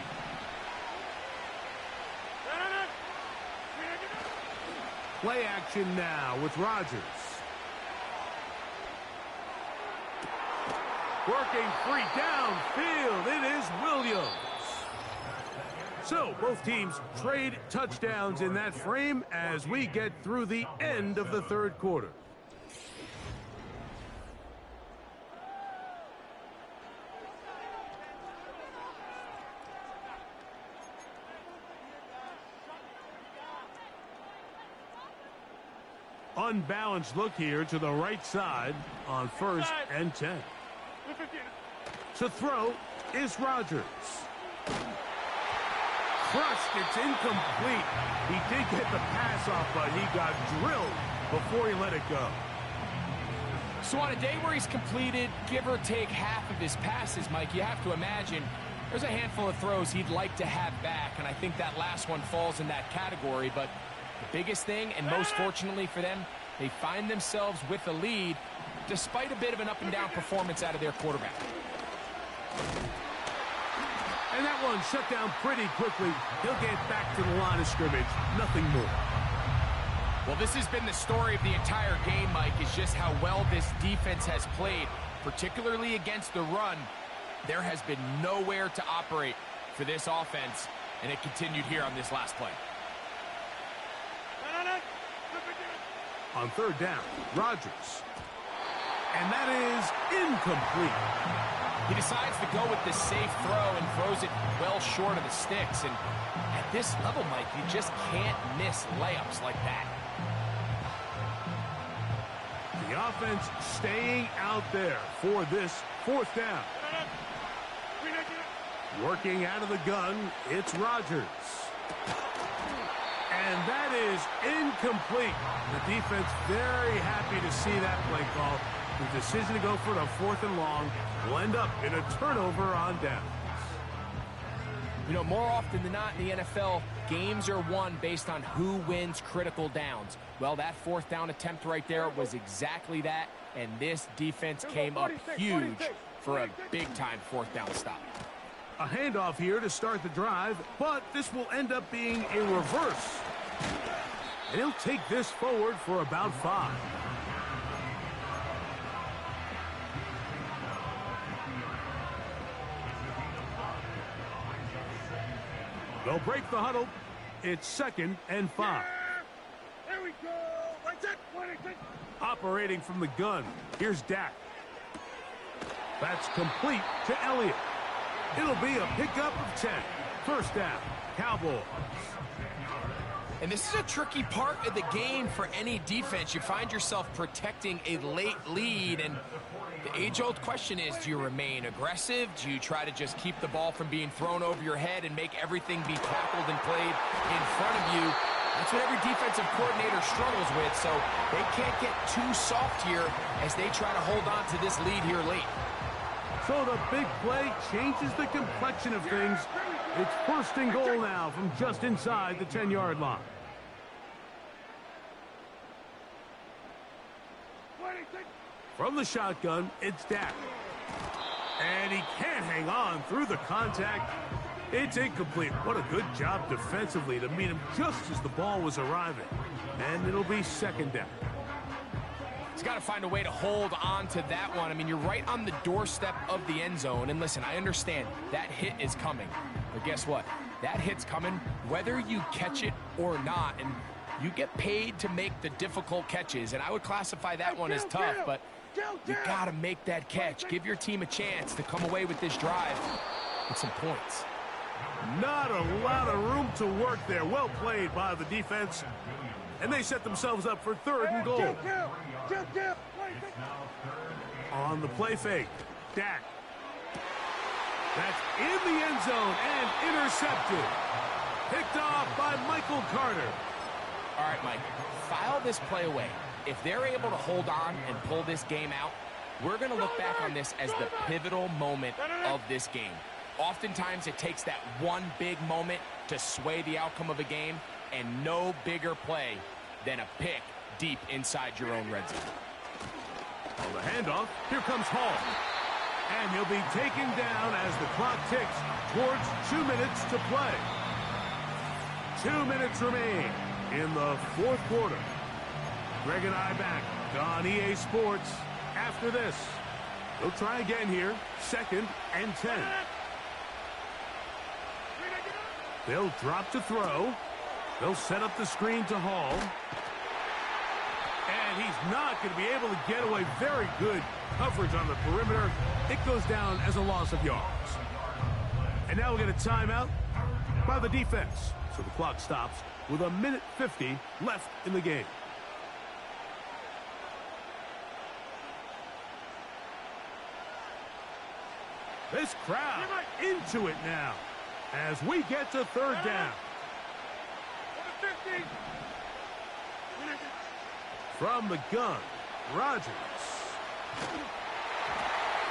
S5: Play action now with Rodgers. Working free downfield, it is Williams. So both teams trade touchdowns in that frame as we get through the end of the 3rd quarter. Unbalanced look here to the right side on 1st and 10. To throw is Rodgers. Crushed, it's incomplete. He did get the pass off, but he got drilled before he let it go.
S6: So on a day where he's completed, give or take half of his passes, Mike, you have to imagine there's a handful of throws he'd like to have back, and I think that last one falls in that category. But the biggest thing, and most fortunately for them, they find themselves with a lead despite a bit of an up-and-down performance out of their quarterback.
S5: And that one shut down pretty quickly. He'll get back to the line of scrimmage. Nothing more.
S6: Well, this has been the story of the entire game, Mike, is just how well this defense has played, particularly against the run. There has been nowhere to operate for this offense, and it continued here on this last play.
S5: On 3rd down, Rodgers. And that is incomplete.
S6: He decides to go with the safe throw and throws it well short of the sticks. And at this level, Mike, you just can't miss layups like that.
S5: The offense staying out there for this 4th down. Working out of the gun, it's Rodgers. And that is incomplete. The defense very happy to see that play call. The decision to go for the 4th and long will end up in a turnover on downs.
S6: You know, more often than not in the NFL, games are won based on who wins critical downs. Well, that 4th down attempt right there was exactly that, and this defense came up huge for a big-time 4th down stop.
S5: A handoff here to start the drive, but this will end up being a reverse. And he'll take this forward for about 5. They'll break the huddle. It's 2nd and 5.
S3: Here we go. Right there.
S5: Operating from the gun. Here's Dak. That's complete to Elliott. It'll be a pickup of 10. 1st down, Cowboys.
S6: And this is a tricky part of the game for any defense. You find yourself protecting a late lead, and the age-old question is, do you remain aggressive? Do you try to just keep the ball from being thrown over your head and make everything be tackled and played in front of you? That's what every defensive coordinator struggles with, so they can't get too soft here as they try to hold on to this lead here late.
S5: So the big play changes the complexion of things. It's 1st and goal now from just inside the 10-yard line. From the shotgun, it's Dak. And he can't hang on through the contact. It's incomplete. What a good job defensively to meet him just as the ball was arriving. And it'll be 2nd down.
S6: He's got to find a way to hold on to that one. I mean, you're right on the doorstep of the end zone. And listen, I understand that hit is coming. But guess what? That hit's coming whether you catch it or not. And you get paid to make the difficult catches. And I would classify that one as tough, but you got to make that catch. Give your team a chance to come away with this drive with some points.
S5: Not a lot of room to work there. Well played by the defense. And they set themselves up for 3rd and goal. On the play fake, Dak. That's in the end zone and intercepted. Picked off by Michael Carter.
S6: All right, Mike, file this play away. If they're able to hold on and pull this game out, we're going to look back on this as the pivotal moment of this game. Oftentimes, it takes that one big moment to sway the outcome of a game, and no bigger play than a pick deep inside your own red zone.
S5: On the handoff, here comes Hall. And he'll be taken down as the clock ticks towards 2 minutes to play. 2 minutes remain in the 4th quarter. Greg and I back on EA Sports after this. They'll try again here, 2nd and 10. They'll drop to throw. They'll set up the screen to Hall. And he's not going to be able to get away. Very good coverage on the perimeter. It goes down as a loss of yards. And now we get a timeout by the defense. So the clock stops with 1:50 left in the game. This crowd into it now as we get to 3rd down. From the gun, Rodgers.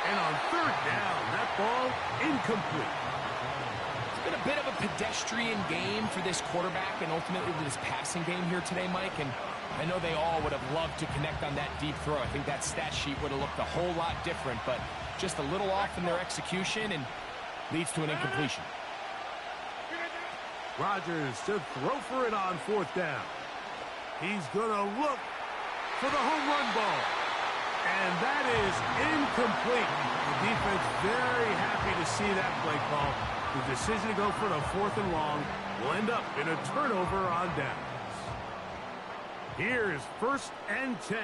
S5: And on 3rd down, that ball incomplete.
S6: It's been a bit of a pedestrian game for this quarterback and ultimately this passing game here today, Mike. And I know they all would have loved to connect on that deep throw. I think that stat sheet would have looked a whole lot different, but just a little off in their execution and leads to an incompletion.
S5: Rodgers to throw for it on 4th down. He's going to look for the home run ball. And that is incomplete. The defense very happy to see that play call. The decision to go for the 4th and long will end up in a turnover on downs. Here's 1st and 10.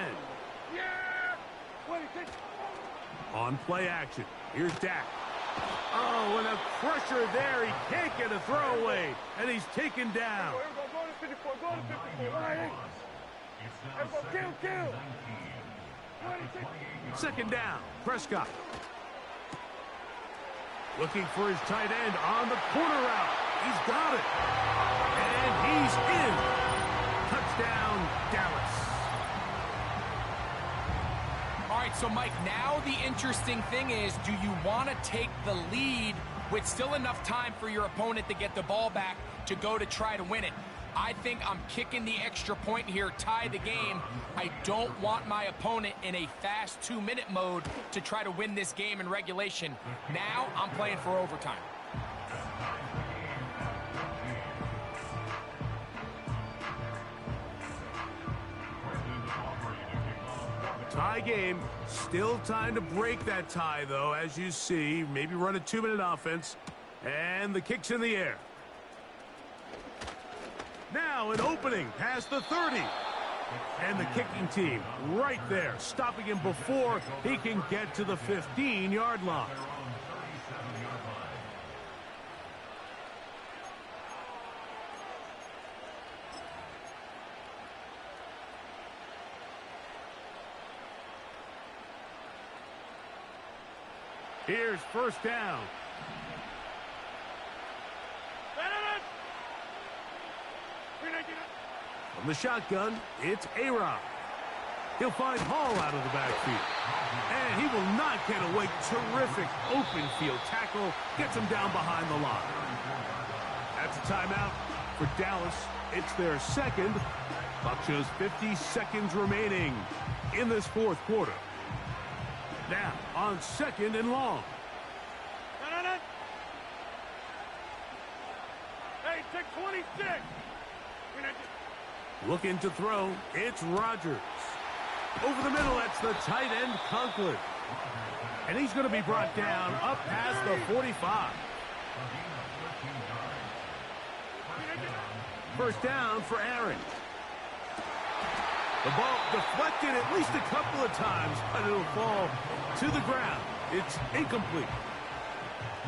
S5: On play action, here's Dak. Oh, and a pressure there. He can't get a throwaway, and he's taken down.
S3: Go to 54, go to 54. Kill.
S5: 2nd down, Prescott. Looking for his tight end on the corner route. He's got it. And he's in. Touchdown, Dallas.
S6: All right, so Mike, now the interesting thing is, do you want to take the lead with still enough time for your opponent to get the ball back to go to try to win it? I think I'm kicking the extra point here, tie the game. I don't want my opponent in a fast 2-minute mode to try to win this game in regulation. Now I'm playing for overtime.
S5: Tie game. Still time to break that tie, though, as you see. Maybe run a 2-minute offense. And the kick's in the air. Now an opening past the 30. And the kicking team right there, stopping him before he can get to the 15-yard line. Here's 1st down. From the shotgun, it's A-Rod. He'll find Hall out of the backfield. And he will not get away. Terrific open field tackle. Gets him down behind the line. That's a timeout for Dallas. It's their 2nd. Clock shows 50 seconds remaining in this 4th quarter. Now on 2nd and long.
S3: Hey, take 26.
S5: Looking to throw, it's Rodgers. Over the middle, that's the tight end, Conklin. And he's going to be brought down up past the 45. First down for Aaron. The ball deflected at least a couple of times, but it'll fall to the ground. It's incomplete.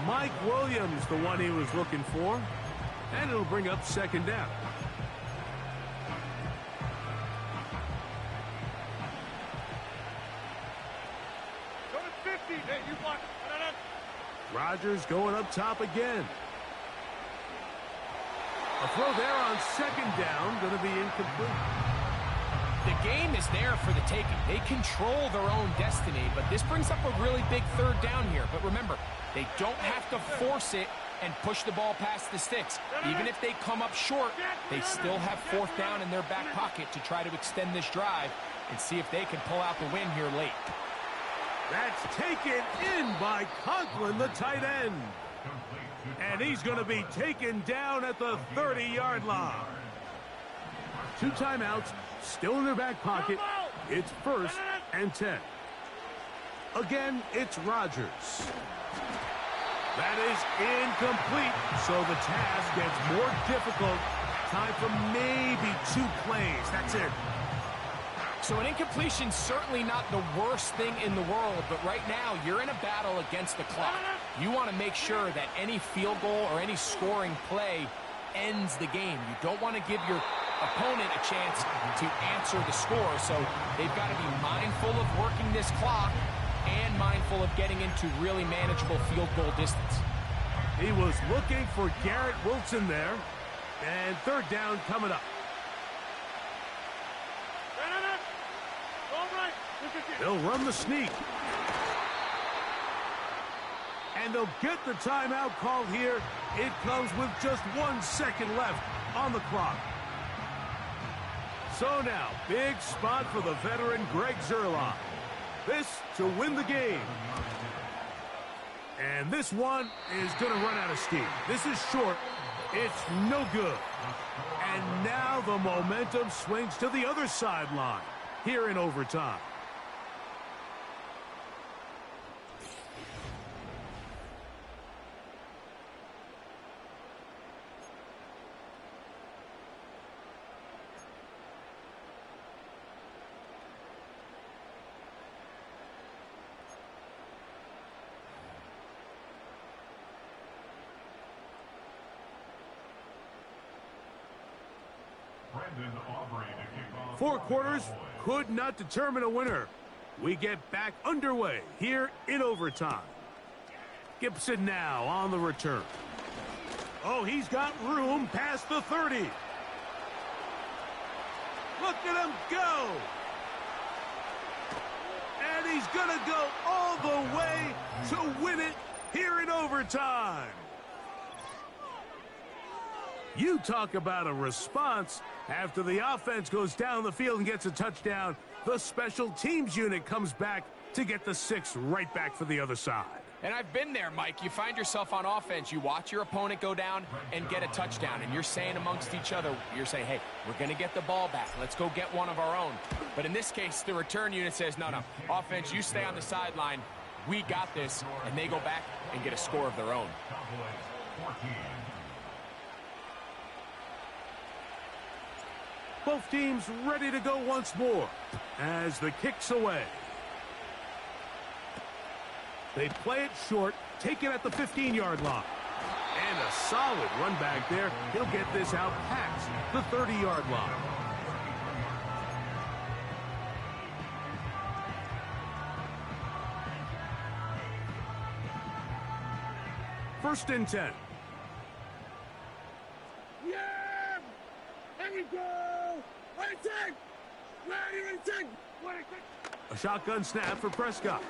S5: Mike Williams, the one he was looking for. And it'll bring up second down.
S3: Go to 50. Hey, you block.
S5: Rodgers going up top again. A throw there on second down, going to be incomplete.
S6: The game is there for the taking. They control their own destiny, but this brings up a really big third down here. But remember, they don't have to force it and push the ball past the sticks. Even if they come up short, they still have fourth down in their back pocket to try to extend this drive and see if they can pull out the win here late.
S5: That's taken in by Conklin, the tight end. And he's going to be taken down at the 30-yard line. 2 timeouts, still in their back pocket. It's 1st and 10. Again, it's Rodgers. That is incomplete, so the task gets more difficult. Time for maybe 2 plays. That's it.
S6: So an incompletion's certainly not the worst thing in the world, but right now you're in a battle against the clock. You want to make sure that any field goal or any scoring play ends the game. You don't want to give your opponent a chance to answer the score, so they've got to be mindful of working this clock and mindful of getting into really manageable field goal distance.
S5: He was looking for Garrett Wilson there, and third down coming up. They'll run the sneak. And they'll get the timeout called here. It comes with just 1 second left on the clock. So now, big spot for the veteran Greg Zuerlein. This to win the game. And this one is going to run out of steam. This is short. It's no good. And now the momentum swings to the other sideline here in overtime. Four quarters could not determine a winner. We get back underway here in overtime. Gibson now on the return. Oh, he's got room past the 30. Look at him go. And he's going to go all the way to win it here in overtime. You talk about a response. After the offense goes down the field and gets a touchdown, the special teams unit comes back to get the 6 right back for the other side.
S6: And I've been there, Mike. You find yourself on offense. You watch your opponent go down and get a touchdown, and you're saying amongst each other, you're saying, hey, we're going to get the ball back. Let's go get one of our own. But in this case, the return unit says, no, offense, you stay on the sideline. We got this. And they go back and get a score of their own.
S5: Both teams ready to go once more as the kick's away. They play it short, take it at the 15-yard line. And a solid run back there. He'll get this out past the 30-yard line. First and 10.
S3: Yeah! Here we go! Ready, take! Ready, take! Ready, take!
S5: A shotgun snap for Prescott.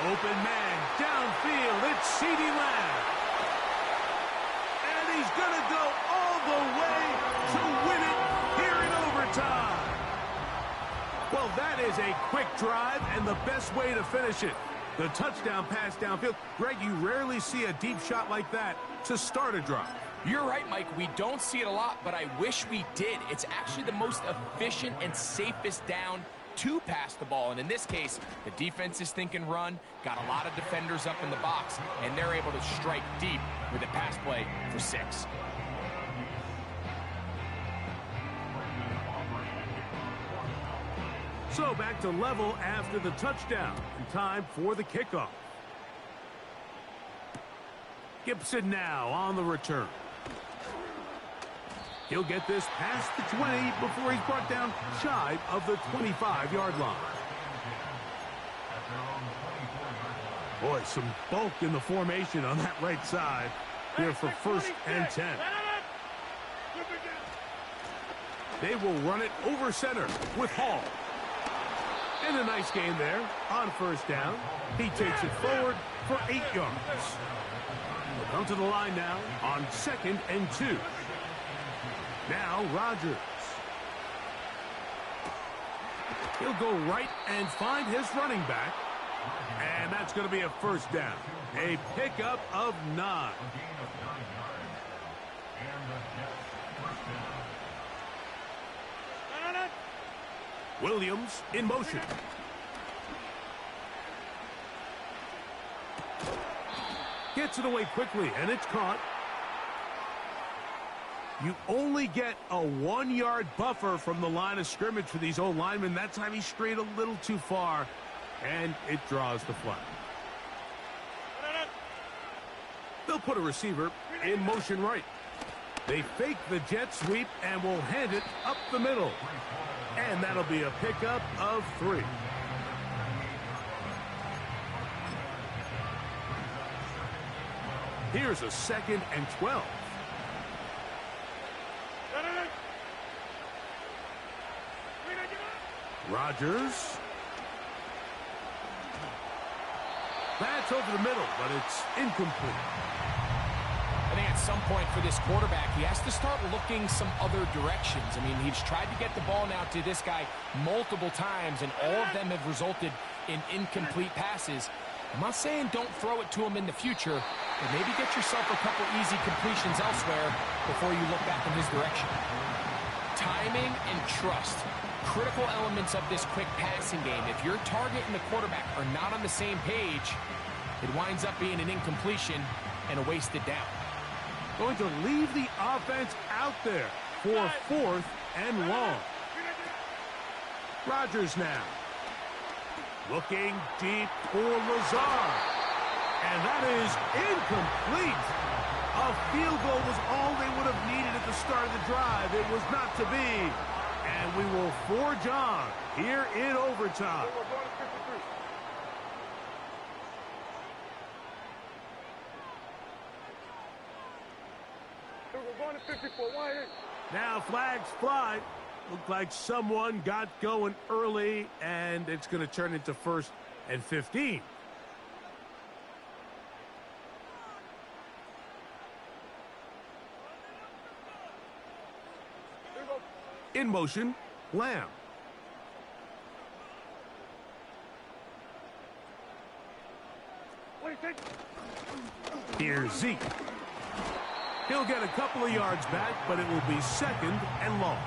S5: Open man, downfield, it's CeeDee Lamb. And he's going to go all the way to win it here in overtime. Well, that is a quick drive and the best way to finish it. The touchdown pass downfield. Greg, you rarely see a deep shot like that to start a drive.
S6: You're right, Mike. We don't see it a lot, but I wish we did. It's actually the most efficient and safest down to pass the ball. And in this case, the defense is thinking run, got a lot of defenders up in the box, and they're able to strike deep with a pass play for 6.
S5: So back to level after the touchdown. And time for the kickoff. Gibson now on the return. He'll get this past the 20 before he's brought down shy of the 25-yard line. Boy, some bulk in the formation on that right side here for 1st and 10. They will run it over center with Hall. And a nice game there on 1st down. He takes it forward for 8 yards. They'll come to the line now on 2nd and 2. Now Rodgers. He'll go right and find his running back. And that's going to be a 1st down. A pickup of 9. Williams in motion. Gets it away quickly, and it's caught. You only get a 1-yard buffer from the line of scrimmage for these old linemen. That time he strayed a little too far, and it draws the flag. They'll put a receiver in motion right. They fake the jet sweep and will hand it up the middle. And that'll be a pickup of 3. Here's a 2nd and 12. Rodgers. That's over the middle, but it's incomplete.
S6: I think at some point for this quarterback, he has to start looking some other directions. I mean, he's tried to get the ball now to this guy multiple times, and all of them have resulted in incomplete passes. I'm not saying don't throw it to him in the future, but maybe get yourself a couple easy completions elsewhere before you look back in his direction. Timing and trust, critical elements of this quick passing game. If your target and the quarterback are not on the same page, it winds up being an incompletion and a wasted down.
S5: Going to leave the offense out there for 4th and long. Rodgers now. Looking deep for Lazard. And that is incomplete. A field goal was all they would have needed at the start of the drive. It was not to be. And we will forge on here in overtime. Now flags fly. Looked like someone got going early, and it's going to turn into 1st and 15. In motion, Lamb. Here's Zeke. He'll get a couple of yards back, but it will be 2nd and long.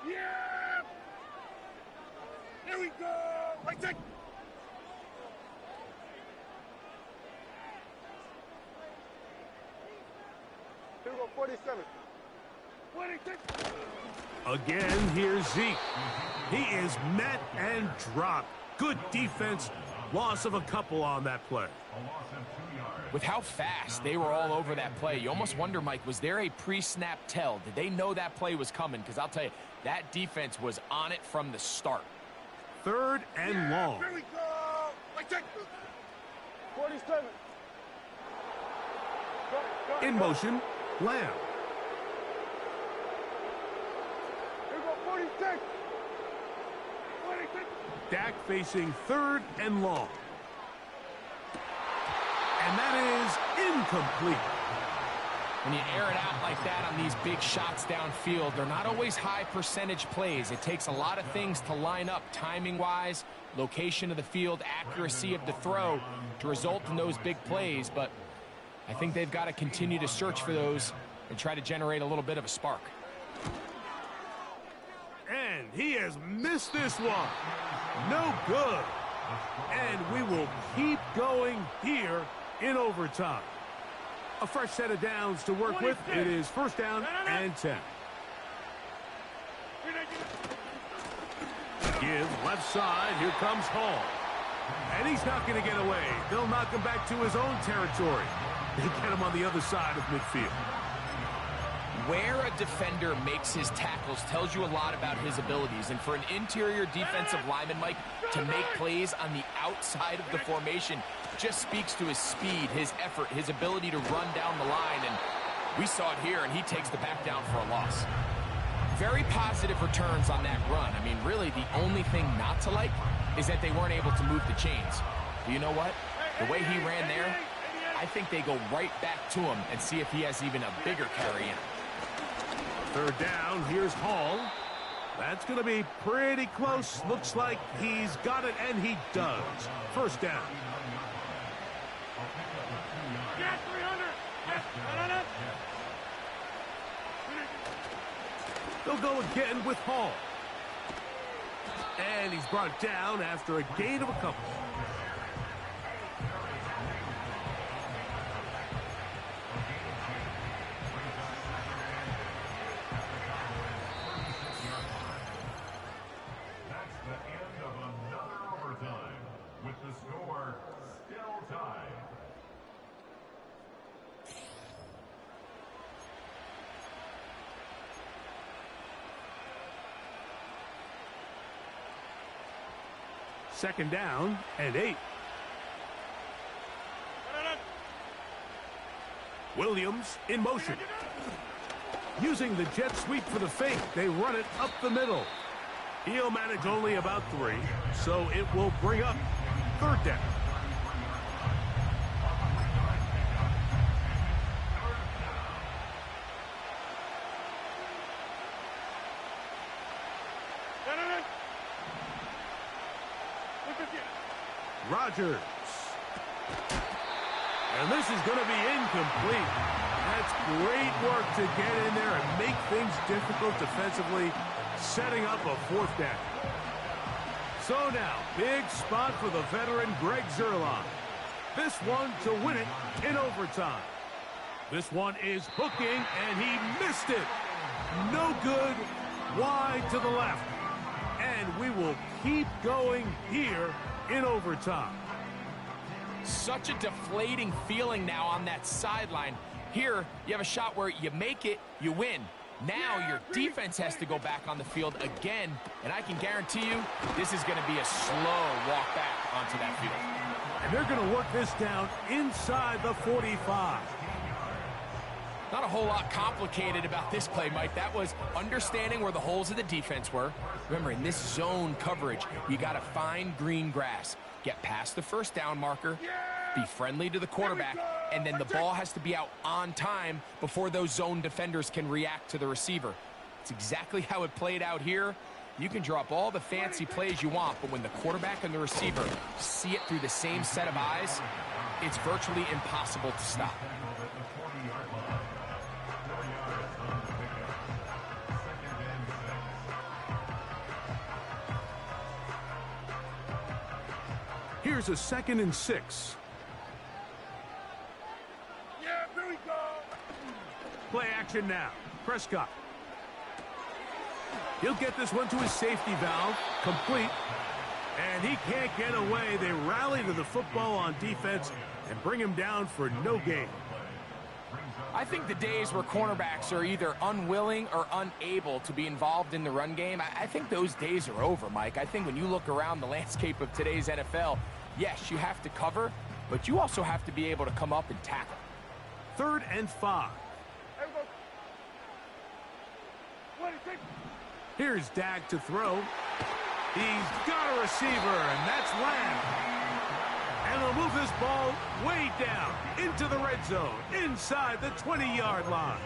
S3: Yeah! Here we go! Right take! Here we go, 47. 46.
S5: Again, here's Zeke. He is met and dropped. Good defense. Loss of a couple on that play.
S6: With how fast they were all over that play, you almost wonder, Mike, was there a pre-snap tell? Did they know that play was coming? Because I'll tell you, that defense was on it from the start.
S5: 3rd and long.
S3: Here we go! Right take! 47. Go,
S5: In motion, Lamb.
S3: Here we go, 46. 46.
S5: Dak facing 3rd and long. And that is incomplete.
S6: When you air it out like that on these big shots downfield, they're not always high percentage plays. It takes a lot of things to line up timing-wise, location of the field, accuracy of the throw to result in those big plays. But I think they've got to continue to search for those and try to generate a little bit of a spark.
S5: And he has missed this one. No good. And we will keep going here in overtime. A fresh set of downs to work with. It is first down and 10. Give left side. Here comes Hall. And he's not going to get away. They'll knock him back to his own territory. They get him on the other side of midfield.
S6: Where a defender makes his tackles tells you a lot about his abilities. And for an interior defensive lineman, Mike, to make plays on the outside of the formation just speaks to his speed, his effort, his ability to run down the line. And we saw it here, and he takes the back down for a loss. Very positive returns on that run. I mean, really, the only thing not to like is that they weren't able to move the chains. Do you know what? The way he ran there, I think they go right back to him and see if he has even a bigger carry in.
S5: Third down, here's Hall. That's going to be pretty close. Looks like he's got it, and he does. First down.
S3: Get 300. Yes.
S5: They'll go again with Hall. And he's brought down after a gain of a couple. Second down and 8. Williams in motion. Using the jet sweep for the fake, they run it up the middle. He'll manage only about 3, so it will bring up third down. Rodgers. And this is going to be incomplete. That's great work to get in there and make things difficult defensively, setting up a fourth down. So now, big spot for the veteran Greg Zuerlein. This one to win it in overtime. This one is hooking, and he missed it. No good, wide to the left. And we will keep going here in overtime.
S6: Such a deflating feeling now on that sideline. Here, you have a shot where you make it, you win. Now your defense has to go back on the field again, and I can guarantee you this is going to be a slow walk back onto that field.
S5: And they're going to work this down inside the 45.
S6: Not a whole lot complicated about this play, Mike. That was understanding where the holes of the defense were. Remember, in this zone coverage, you got to find green grass. Get past the first down marker, be friendly to the quarterback, and then the ball has to be out on time before those zone defenders can react to the receiver. It's exactly how it played out here. You can draw up all the fancy plays you want, but when the quarterback and the receiver see it through the same set of eyes, it's virtually impossible to stop.
S5: Here's a 2nd and 6.
S3: Yeah, here we go.
S5: Play action now. Prescott. He'll get this one to his safety valve. Complete. And he can't get away. They rally to the football on defense and bring him down for no gain.
S6: I think the days where cornerbacks are either unwilling or unable to be involved in the run game, I think those days are over, Mike. I think when you look around the landscape of today's NFL, yes, you have to cover, but you also have to be able to come up and tackle.
S5: 3rd and 5. Here's Dak to throw. He's got a receiver, and that's Lamb. And they'll move this ball way down into the red zone, inside the 20-yard line.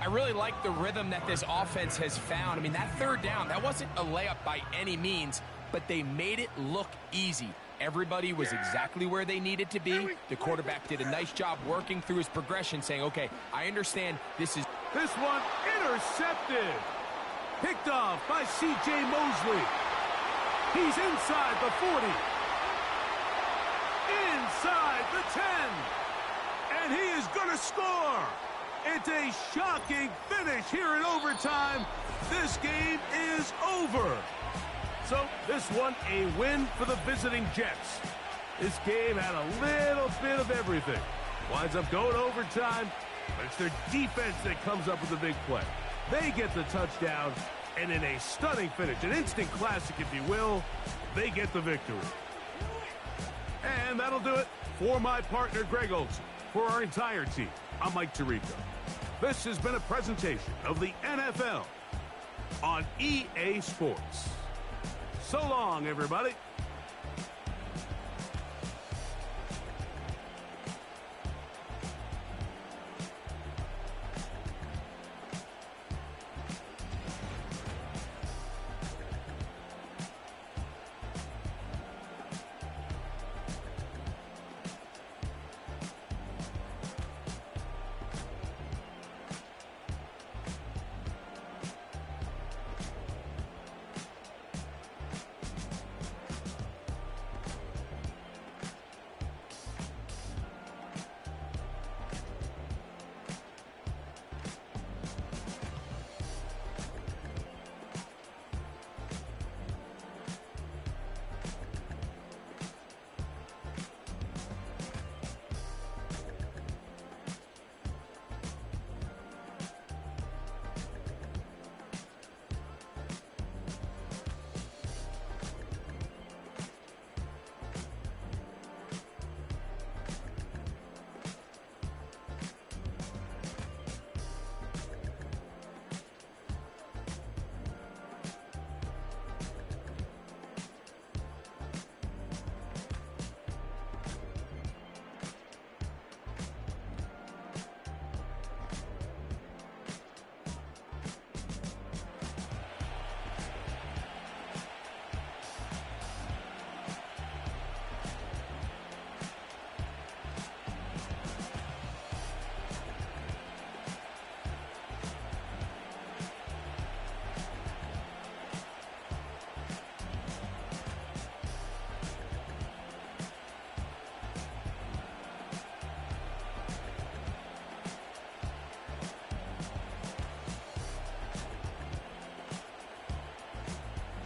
S6: I really like the rhythm that this offense has found. I mean, that third down, that wasn't a layup by any means, but they made it look easy. Everybody was exactly where they needed to be. The quarterback did a nice job working through his progression, saying, okay, I understand this is...
S5: This one intercepted. Picked off by C.J. Mosley. He's inside the 40. Inside the 10. And he is going to score. It's a shocking finish here in overtime. This game is over. So this one a win for the visiting Jets. This game had a little bit of everything. Winds up going overtime, but it's their defense that comes up with the big play. They get the touchdown, and in a stunning finish, an instant classic if you will, they get the victory. And that'll do it for my partner Greg Olson. For our entire team, I'm Mike Tirico. This has been a presentation of the NFL on EA Sports. So long, everybody.